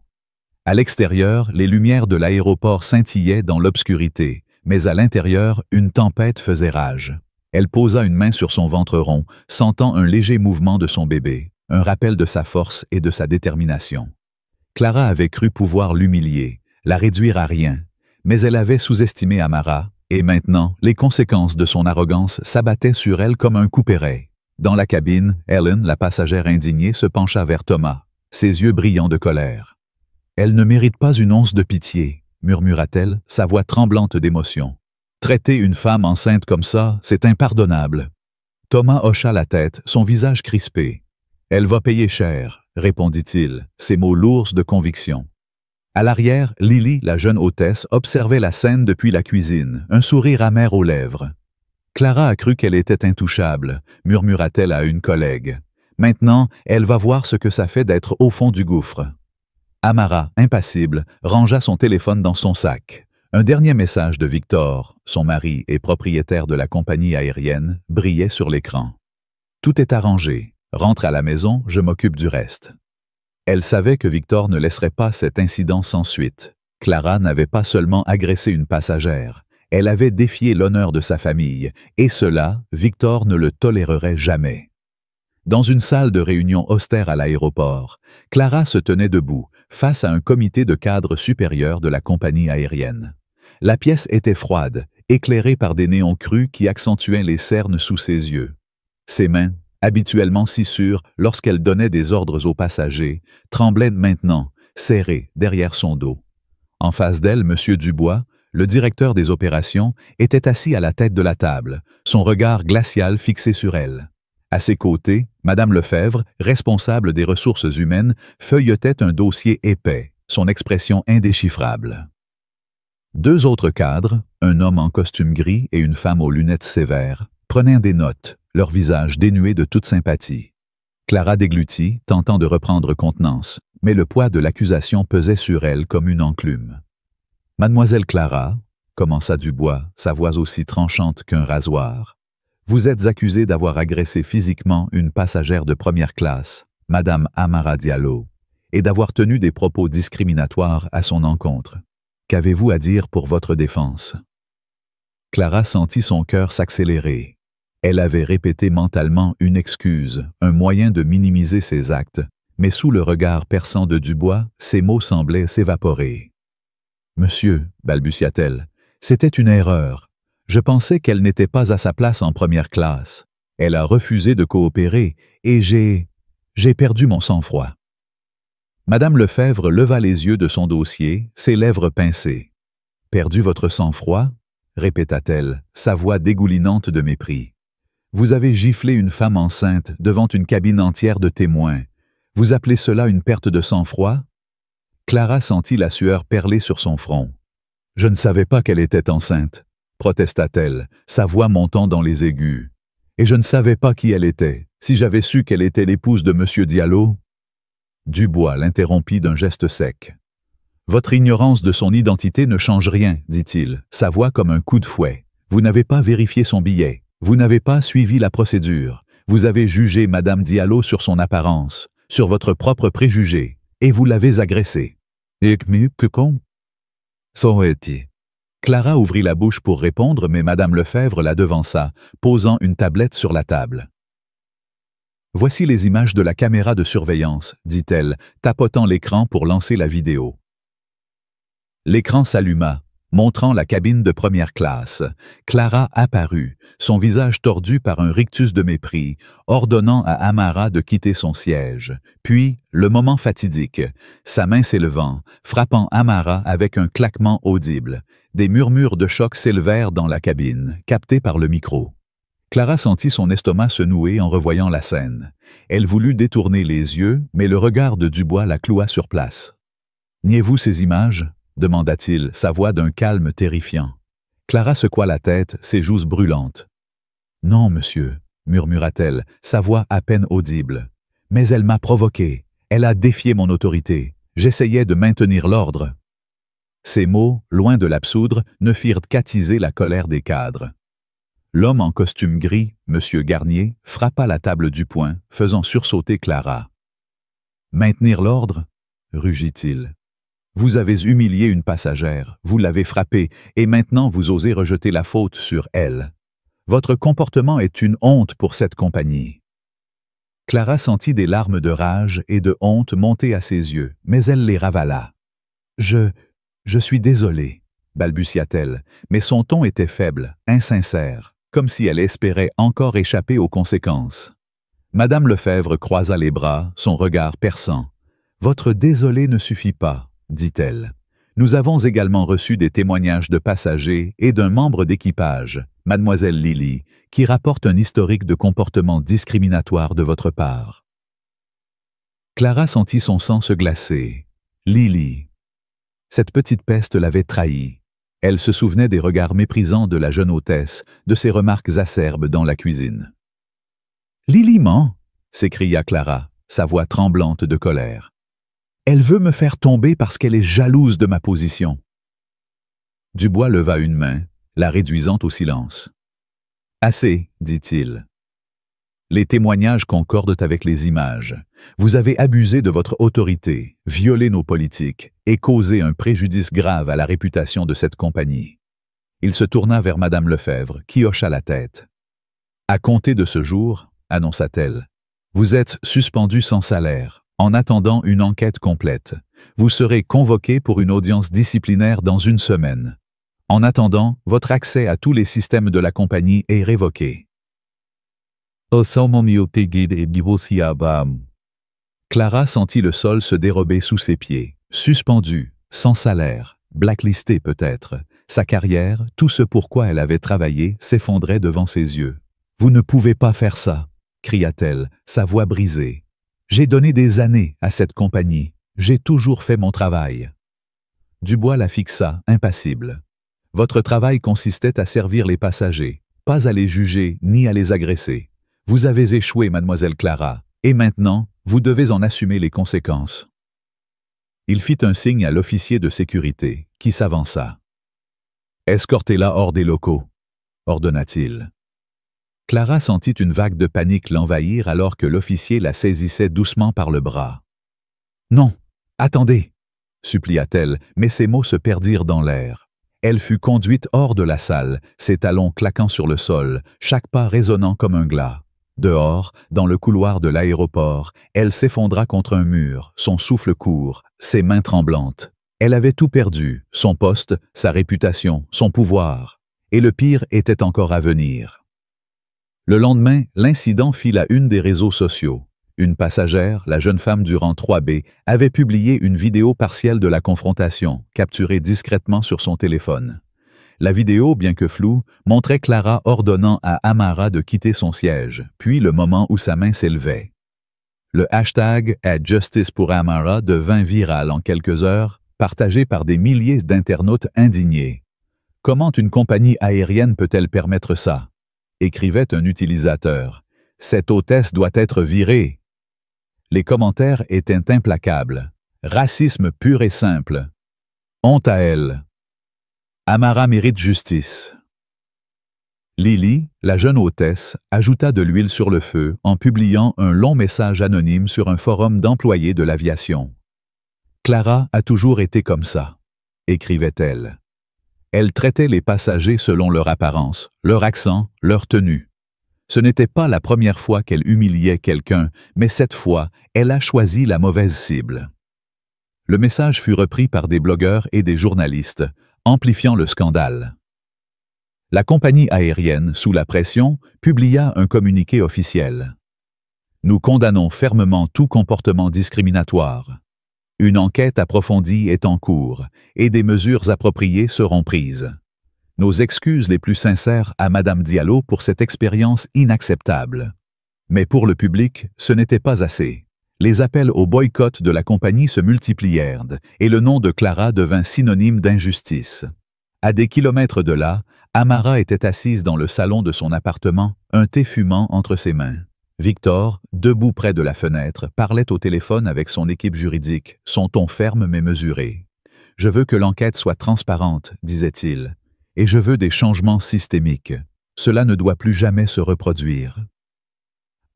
À l'extérieur, les lumières de l'aéroport scintillaient dans l'obscurité, mais à l'intérieur, une tempête faisait rage. Elle posa une main sur son ventre rond, sentant un léger mouvement de son bébé, un rappel de sa force et de sa détermination. Clara avait cru pouvoir l'humilier, la réduire à rien, mais elle avait sous-estimé Amara, et maintenant, les conséquences de son arrogance s'abattaient sur elle comme un couperet. Dans la cabine, Helen, la passagère indignée, se pencha vers Thomas, ses yeux brillants de colère. « Elle ne mérite pas une once de pitié », murmura-t-elle, sa voix tremblante d'émotion. « Traiter une femme enceinte comme ça, c'est impardonnable. » Thomas hocha la tête, son visage crispé. « Elle va payer cher, » répondit-il, ses mots lourds de conviction. À l'arrière, Lily, la jeune hôtesse, observait la scène depuis la cuisine, un sourire amer aux lèvres. Clara a cru qu'elle était intouchable, murmura-t-elle à une collègue. Maintenant, elle va voir ce que ça fait d'être au fond du gouffre. Amara, impassible, rangea son téléphone dans son sac. Un dernier message de Victor, son mari et propriétaire de la compagnie aérienne, brillait sur l'écran. « Tout est arrangé. Rentre à la maison, je m'occupe du reste. » Elle savait que Victor ne laisserait pas cet incident sans suite. Clara n'avait pas seulement agressé une passagère, elle avait défié l'honneur de sa famille, et cela, Victor ne le tolérerait jamais. Dans une salle de réunion austère à l'aéroport, Clara se tenait debout, face à un comité de cadres supérieurs de la compagnie aérienne. La pièce était froide, éclairée par des néons crus qui accentuaient les cernes sous ses yeux. Ses mains, habituellement si sûre lorsqu'elle donnait des ordres aux passagers, tremblait maintenant, serrée derrière son dos. En face d'elle, M. Dubois, le directeur des opérations, était assis à la tête de la table, son regard glacial fixé sur elle. À ses côtés, Mme Lefebvre, responsable des ressources humaines, feuilletait un dossier épais, son expression indéchiffrable. Deux autres cadres, un homme en costume gris et une femme aux lunettes sévères, prenaient des notes, leur visage dénué de toute sympathie. Clara déglutit, tentant de reprendre contenance, mais le poids de l'accusation pesait sur elle comme une enclume. « Mademoiselle Clara, » commença Dubois, sa voix aussi tranchante qu'un rasoir, « vous êtes accusée d'avoir agressé physiquement une passagère de première classe, Madame Amara Diallo, et d'avoir tenu des propos discriminatoires à son encontre. Qu'avez-vous à dire pour votre défense? » Clara sentit son cœur s'accélérer. Elle avait répété mentalement une excuse, un moyen de minimiser ses actes, mais sous le regard perçant de Dubois, ses mots semblaient s'évaporer. « Monsieur, balbutia-t-elle, c'était une erreur. Je pensais qu'elle n'était pas à sa place en première classe. Elle a refusé de coopérer et j'ai perdu mon sang-froid. » Madame Lefebvre leva les yeux de son dossier, ses lèvres pincées. Perdu votre sang-froid? Répéta-t-elle, sa voix dégoulinante de mépris. Vous avez giflé une femme enceinte devant une cabine entière de témoins. Vous appelez cela une perte de sang-froid? Clara sentit la sueur perler sur son front. Je ne savais pas qu'elle était enceinte, protesta-t-elle, sa voix montant dans les aigus. Et je ne savais pas qui elle était. Si j'avais su qu'elle était l'épouse de M. Diallo... Dubois l'interrompit d'un geste sec. Votre ignorance de son identité ne change rien, dit-il, sa voix comme un coup de fouet. Vous n'avez pas vérifié son billet. Vous n'avez pas suivi la procédure. Vous avez jugé Madame Diallo sur son apparence, sur votre propre préjugé, et vous l'avez agressée. Et que con? So été. Clara ouvrit la bouche pour répondre, mais Madame Lefebvre la devança, posant une tablette sur la table. Voici les images de la caméra de surveillance, dit-elle, tapotant l'écran pour lancer la vidéo. L'écran s'alluma, montrant la cabine de première classe. Clara apparut, son visage tordu par un rictus de mépris, ordonnant à Amara de quitter son siège. Puis, le moment fatidique, sa main s'élevant, frappant Amara avec un claquement audible. Des murmures de choc s'élevèrent dans la cabine, captés par le micro. Clara sentit son estomac se nouer en revoyant la scène. Elle voulut détourner les yeux, mais le regard de Dubois la cloua sur place. « Niez-vous ces images ?» demanda-t-il, sa voix d'un calme terrifiant. Clara secoua la tête, ses joues brûlantes. « Non, monsieur, » murmura-t-elle, sa voix à peine audible. « Mais elle m'a provoqué, elle a défié mon autorité. J'essayais de maintenir l'ordre. » Ces mots, loin de l'absoudre, ne firent qu'attiser la colère des cadres. L'homme en costume gris, M. Garnier, frappa la table du poing, faisant sursauter Clara. « Maintenir l'ordre » rugit-il. « Vous avez humilié une passagère, vous l'avez frappée, et maintenant vous osez rejeter la faute sur elle. Votre comportement est une honte pour cette compagnie. » Clara sentit des larmes de rage et de honte monter à ses yeux, mais elle les ravala. « Je suis désolée, » balbutia-t-elle, mais son ton était faible, insincère, comme si elle espérait encore échapper aux conséquences. Madame Lefebvre croisa les bras, son regard perçant. « Votre désolé ne suffit pas, » dit-elle. « Nous avons également reçu des témoignages de passagers et d'un membre d'équipage, Mademoiselle Lily, qui rapporte un historique de comportement discriminatoire de votre part. » Clara sentit son sang se glacer. Lily. Cette petite peste l'avait trahie. Elle se souvenait des regards méprisants de la jeune hôtesse, de ses remarques acerbes dans la cuisine. « Lily ment !» s'écria Clara, sa voix tremblante de colère. « Elle veut me faire tomber parce qu'elle est jalouse de ma position. » Dubois leva une main, la réduisant au silence. « Assez, dit-il. Les témoignages concordent avec les images. Vous avez abusé de votre autorité, violé nos politiques et causé un préjudice grave à la réputation de cette compagnie. » Il se tourna vers Madame Lefebvre, qui hocha la tête. « À compter de ce jour, annonça-t-elle, vous êtes suspendu sans salaire. En attendant une enquête complète, vous serez convoqué pour une audience disciplinaire dans une semaine. En attendant, votre accès à tous les systèmes de la compagnie est révoqué. » Clara sentit le sol se dérober sous ses pieds, suspendu, sans salaire, blacklisté peut-être. Sa carrière, tout ce pour quoi elle avait travaillé, s'effondrait devant ses yeux. « Vous ne pouvez pas faire ça !» cria-t-elle, sa voix brisée. « J'ai donné des années à cette compagnie. J'ai toujours fait mon travail. » Dubois la fixa, impassible. « Votre travail consistait à servir les passagers, pas à les juger ni à les agresser. Vous avez échoué, mademoiselle Clara, et maintenant, vous devez en assumer les conséquences. » Il fit un signe à l'officier de sécurité, qui s'avança. « Escortez-la hors des locaux, » ordonna-t-il. Clara sentit une vague de panique l'envahir alors que l'officier la saisissait doucement par le bras. « Non, attendez !» supplia-t-elle, mais ses mots se perdirent dans l'air. Elle fut conduite hors de la salle, ses talons claquant sur le sol, chaque pas résonnant comme un glas. Dehors, dans le couloir de l'aéroport, elle s'effondra contre un mur, son souffle court, ses mains tremblantes. Elle avait tout perdu, son poste, sa réputation, son pouvoir. Et le pire était encore à venir. Le lendemain, l'incident fit la une des réseaux sociaux. Une passagère, la jeune femme du rang 3B, avait publié une vidéo partielle de la confrontation, capturée discrètement sur son téléphone. La vidéo, bien que floue, montrait Clara ordonnant à Amara de quitter son siège, puis le moment où sa main s'élevait. Le hashtag #JusticePourAmara devint viral en quelques heures, partagé par des milliers d'internautes indignés. « Comment une compagnie aérienne peut-elle permettre ça ?» écrivait un utilisateur. « Cette hôtesse doit être virée. » Les commentaires étaient implacables. Racisme pur et simple. Honte à elle. Amara mérite justice. Lily, la jeune hôtesse, ajouta de l'huile sur le feu en publiant un long message anonyme sur un forum d'employés de l'aviation. « Clara a toujours été comme ça », écrivait-elle. Elle traitait les passagers selon leur apparence, leur accent, leur tenue. Ce n'était pas la première fois qu'elle humiliait quelqu'un, mais cette fois, elle a choisi la mauvaise cible. Le message fut repris par des blogueurs et des journalistes, amplifiant le scandale. La compagnie aérienne, sous la pression, publia un communiqué officiel. « Nous condamnons fermement tout comportement discriminatoire. Une enquête approfondie est en cours et des mesures appropriées seront prises. Nos excuses les plus sincères à Madame Diallo pour cette expérience inacceptable. » Mais pour le public, ce n'était pas assez. Les appels au boycott de la compagnie se multiplièrent et le nom de Clara devint synonyme d'injustice. À des kilomètres de là, Amara était assise dans le salon de son appartement, un thé fumant entre ses mains. Victor, debout près de la fenêtre, parlait au téléphone avec son équipe juridique, son ton ferme mais mesuré. « Je veux que l'enquête soit transparente, disait-il, et je veux des changements systémiques. Cela ne doit plus jamais se reproduire. »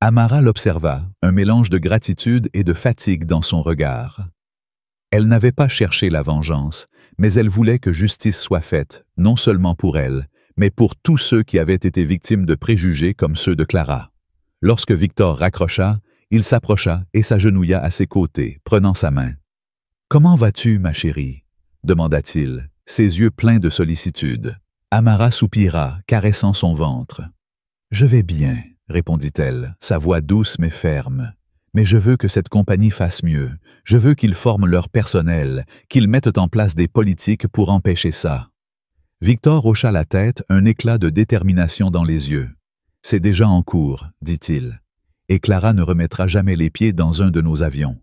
Amara l'observa, un mélange de gratitude et de fatigue dans son regard. Elle n'avait pas cherché la vengeance, mais elle voulait que justice soit faite, non seulement pour elle, mais pour tous ceux qui avaient été victimes de préjugés comme ceux de Clara. Lorsque Victor raccrocha, il s'approcha et s'agenouilla à ses côtés, prenant sa main. « Comment vas-tu, ma chérie ?» demanda-t-il, ses yeux pleins de sollicitude. Amara soupira, caressant son ventre. « Je vais bien, » répondit-elle, sa voix douce mais ferme. « Mais je veux que cette compagnie fasse mieux. Je veux qu'ils forment leur personnel, qu'ils mettent en place des politiques pour empêcher ça. » Victor hocha la tête, un éclat de détermination dans les yeux. « C'est déjà en cours, dit-il, et Clara ne remettra jamais les pieds dans un de nos avions. »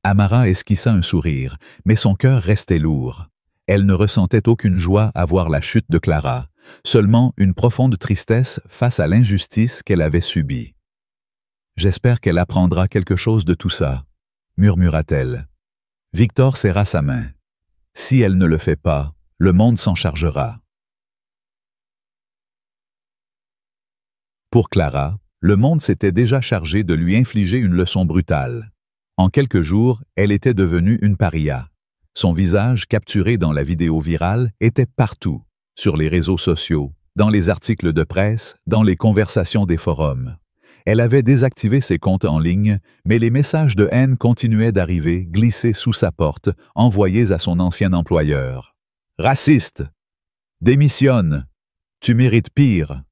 Amara esquissa un sourire, mais son cœur restait lourd. Elle ne ressentait aucune joie à voir la chute de Clara, seulement une profonde tristesse face à l'injustice qu'elle avait subie. « J'espère qu'elle apprendra quelque chose de tout ça, » murmura-t-elle. Victor serra sa main. « Si elle ne le fait pas, le monde s'en chargera. » Pour Clara, le monde s'était déjà chargé de lui infliger une leçon brutale. En quelques jours, elle était devenue une paria. Son visage, capturé dans la vidéo virale, était partout, sur les réseaux sociaux, dans les articles de presse, dans les conversations des forums. Elle avait désactivé ses comptes en ligne, mais les messages de haine continuaient d'arriver, glissés sous sa porte, envoyés à son ancien employeur. « Raciste! Démissionne! Tu mérites pire! »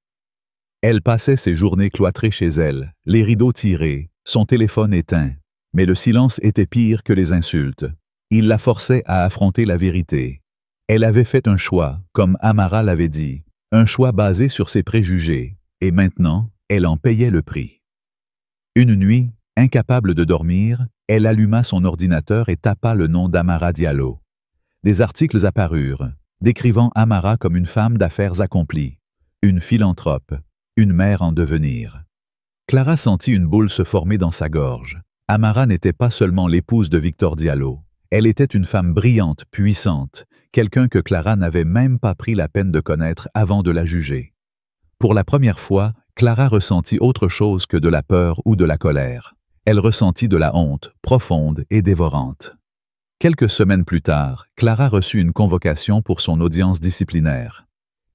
Elle passait ses journées cloîtrées chez elle, les rideaux tirés, son téléphone éteint. Mais le silence était pire que les insultes. Il la forçait à affronter la vérité. Elle avait fait un choix, comme Amara l'avait dit, un choix basé sur ses préjugés, et maintenant, elle en payait le prix. Une nuit, incapable de dormir, elle alluma son ordinateur et tapa le nom d'Amara Diallo. Des articles apparurent, décrivant Amara comme une femme d'affaires accomplie, une philanthrope, une mère en devenir. Clara sentit une boule se former dans sa gorge. Amara n'était pas seulement l'épouse de Victor Diallo. Elle était une femme brillante, puissante, quelqu'un que Clara n'avait même pas pris la peine de connaître avant de la juger. Pour la première fois, Clara ressentit autre chose que de la peur ou de la colère. Elle ressentit de la honte, profonde et dévorante. Quelques semaines plus tard, Clara reçut une convocation pour son audience disciplinaire.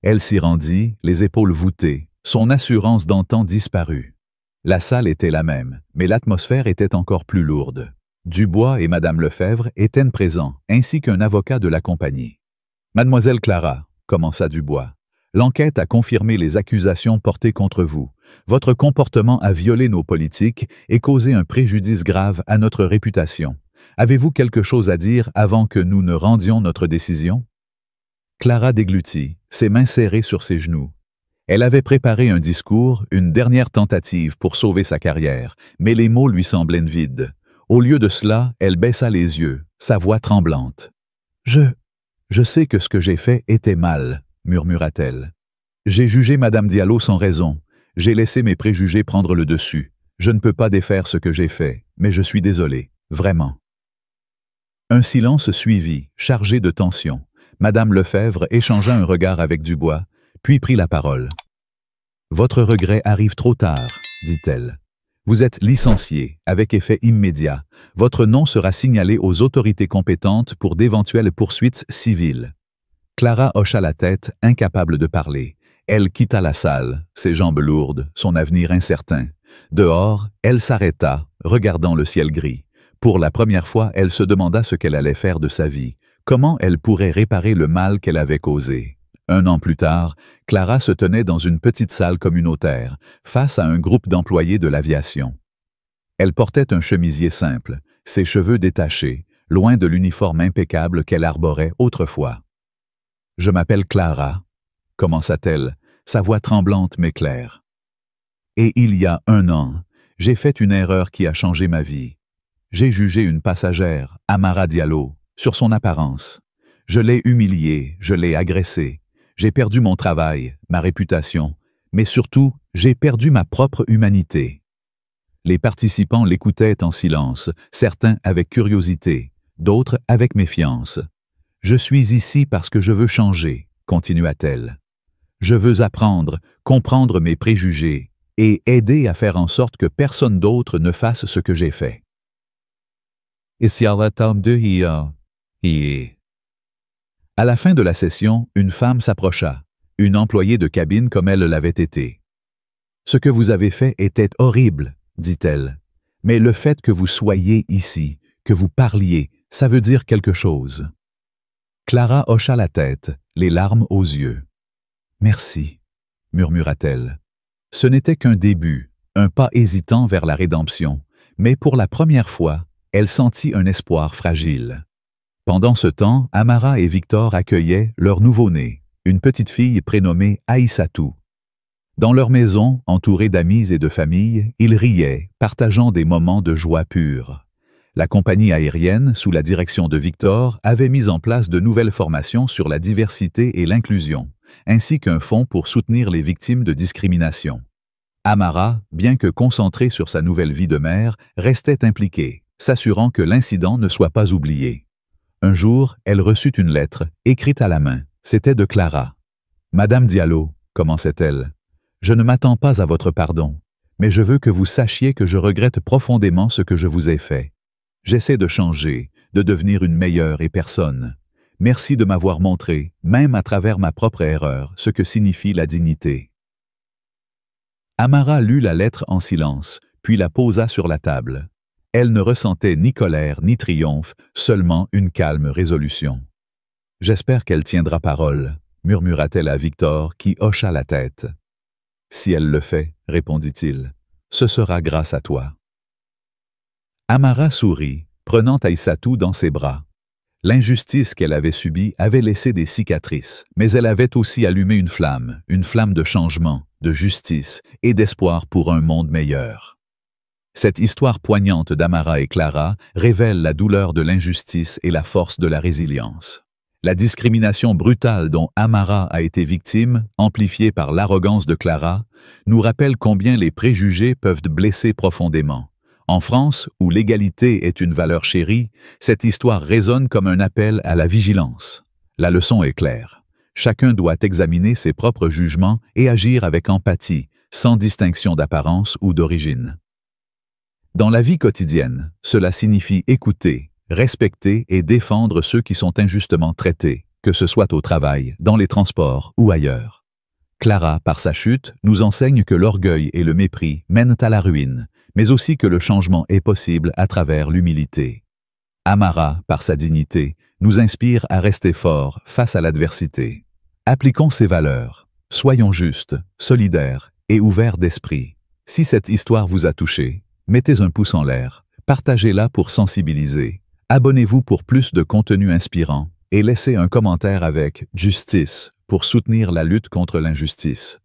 Elle s'y rendit, les épaules voûtées, son assurance d'antan disparut. La salle était la même, mais l'atmosphère était encore plus lourde. Dubois et Madame Lefebvre étaient présents, ainsi qu'un avocat de la compagnie. « Mademoiselle Clara, » commença Dubois, « l'enquête a confirmé les accusations portées contre vous. Votre comportement a violé nos politiques et causé un préjudice grave à notre réputation. Avez-vous quelque chose à dire avant que nous ne rendions notre décision? Clara déglutit, ses mains serrées sur ses genoux. Elle avait préparé un discours, une dernière tentative pour sauver sa carrière, mais les mots lui semblaient vides. Au lieu de cela, elle baissa les yeux, sa voix tremblante. « Je sais que ce que j'ai fait était mal, » murmura-t-elle. « J'ai jugé Madame Diallo sans raison. J'ai laissé mes préjugés prendre le dessus. Je ne peux pas défaire ce que j'ai fait, mais je suis désolé, vraiment. » Un silence suivit, chargé de tension. Madame Lefebvre échangea un regard avec Dubois, puis prit la parole. « Votre regret arrive trop tard, dit-elle. Vous êtes licencié, avec effet immédiat. Votre nom sera signalé aux autorités compétentes pour d'éventuelles poursuites civiles. » Clara hocha la tête, incapable de parler. Elle quitta la salle, ses jambes lourdes, son avenir incertain. Dehors, elle s'arrêta, regardant le ciel gris. Pour la première fois, elle se demanda ce qu'elle allait faire de sa vie. Comment elle pourrait réparer le mal qu'elle avait causé? 1 an plus tard, Clara se tenait dans une petite salle communautaire, face à un groupe d'employés de l'aviation. Elle portait un chemisier simple, ses cheveux détachés, loin de l'uniforme impeccable qu'elle arborait autrefois. « Je m'appelle Clara », commença-t-elle, sa voix tremblante mais claire. « Et il y a 1 an, j'ai fait une erreur qui a changé ma vie. J'ai jugé une passagère, Amara Diallo, sur son apparence. Je l'ai humiliée, je l'ai agressée. J'ai perdu mon travail, ma réputation, mais surtout, j'ai perdu ma propre humanité. » Les participants l'écoutaient en silence, certains avec curiosité, d'autres avec méfiance. « Je suis ici parce que je veux changer, » continua-t-elle. « Je veux apprendre, comprendre mes préjugés et aider à faire en sorte que personne d'autre ne fasse ce que j'ai fait. » À la fin de la session, une femme s'approcha, une employée de cabine comme elle l'avait été. « Ce que vous avez fait était horrible, » dit-elle. « Mais le fait que vous soyez ici, que vous parliez, ça veut dire quelque chose. » Clara hocha la tête, les larmes aux yeux. « Merci, » murmura-t-elle. Ce n'était qu'un début, un pas hésitant vers la rédemption, mais pour la première fois, elle sentit un espoir fragile. Pendant ce temps, Amara et Victor accueillaient leur nouveau-né, une petite fille prénommée Aïssatou. Dans leur maison, entourée d'amis et de familles, ils riaient, partageant des moments de joie pure. La compagnie aérienne, sous la direction de Victor, avait mis en place de nouvelles formations sur la diversité et l'inclusion, ainsi qu'un fonds pour soutenir les victimes de discrimination. Amara, bien que concentrée sur sa nouvelle vie de mère, restait impliquée, s'assurant que l'incident ne soit pas oublié. Un jour, elle reçut une lettre, écrite à la main. C'était de Clara. « Madame Diallo, » commençait-elle, « je ne m'attends pas à votre pardon, mais je veux que vous sachiez que je regrette profondément ce que je vous ai fait. J'essaie de changer, de devenir une meilleure personne. Merci de m'avoir montré, même à travers ma propre erreur, ce que signifie la dignité. » Amara lut la lettre en silence, puis la posa sur la table. Elle ne ressentait ni colère ni triomphe, seulement une calme résolution. « J'espère qu'elle tiendra parole, » murmura-t-elle à Victor, qui hocha la tête. « Si elle le fait, » répondit-il, « ce sera grâce à toi. » Amara sourit, prenant Aïssatou dans ses bras. L'injustice qu'elle avait subie avait laissé des cicatrices, mais elle avait aussi allumé une flamme de changement, de justice et d'espoir pour un monde meilleur. Cette histoire poignante d'Amara et Clara révèle la douleur de l'injustice et la force de la résilience. La discrimination brutale dont Amara a été victime, amplifiée par l'arrogance de Clara, nous rappelle combien les préjugés peuvent blesser profondément. En France, où l'égalité est une valeur chérie, cette histoire résonne comme un appel à la vigilance. La leçon est claire. Chacun doit examiner ses propres jugements et agir avec empathie, sans distinction d'apparence ou d'origine. Dans la vie quotidienne, cela signifie écouter, respecter et défendre ceux qui sont injustement traités, que ce soit au travail, dans les transports ou ailleurs. Clara, par sa chute, nous enseigne que l'orgueil et le mépris mènent à la ruine, mais aussi que le changement est possible à travers l'humilité. Amara, par sa dignité, nous inspire à rester forts face à l'adversité. Appliquons ces valeurs, soyons justes, solidaires et ouvert d'esprit. Si cette histoire vous a touché, mettez un pouce en l'air, partagez-la pour sensibiliser, abonnez-vous pour plus de contenu inspirant et laissez un commentaire avec « Justice » pour soutenir la lutte contre l'injustice.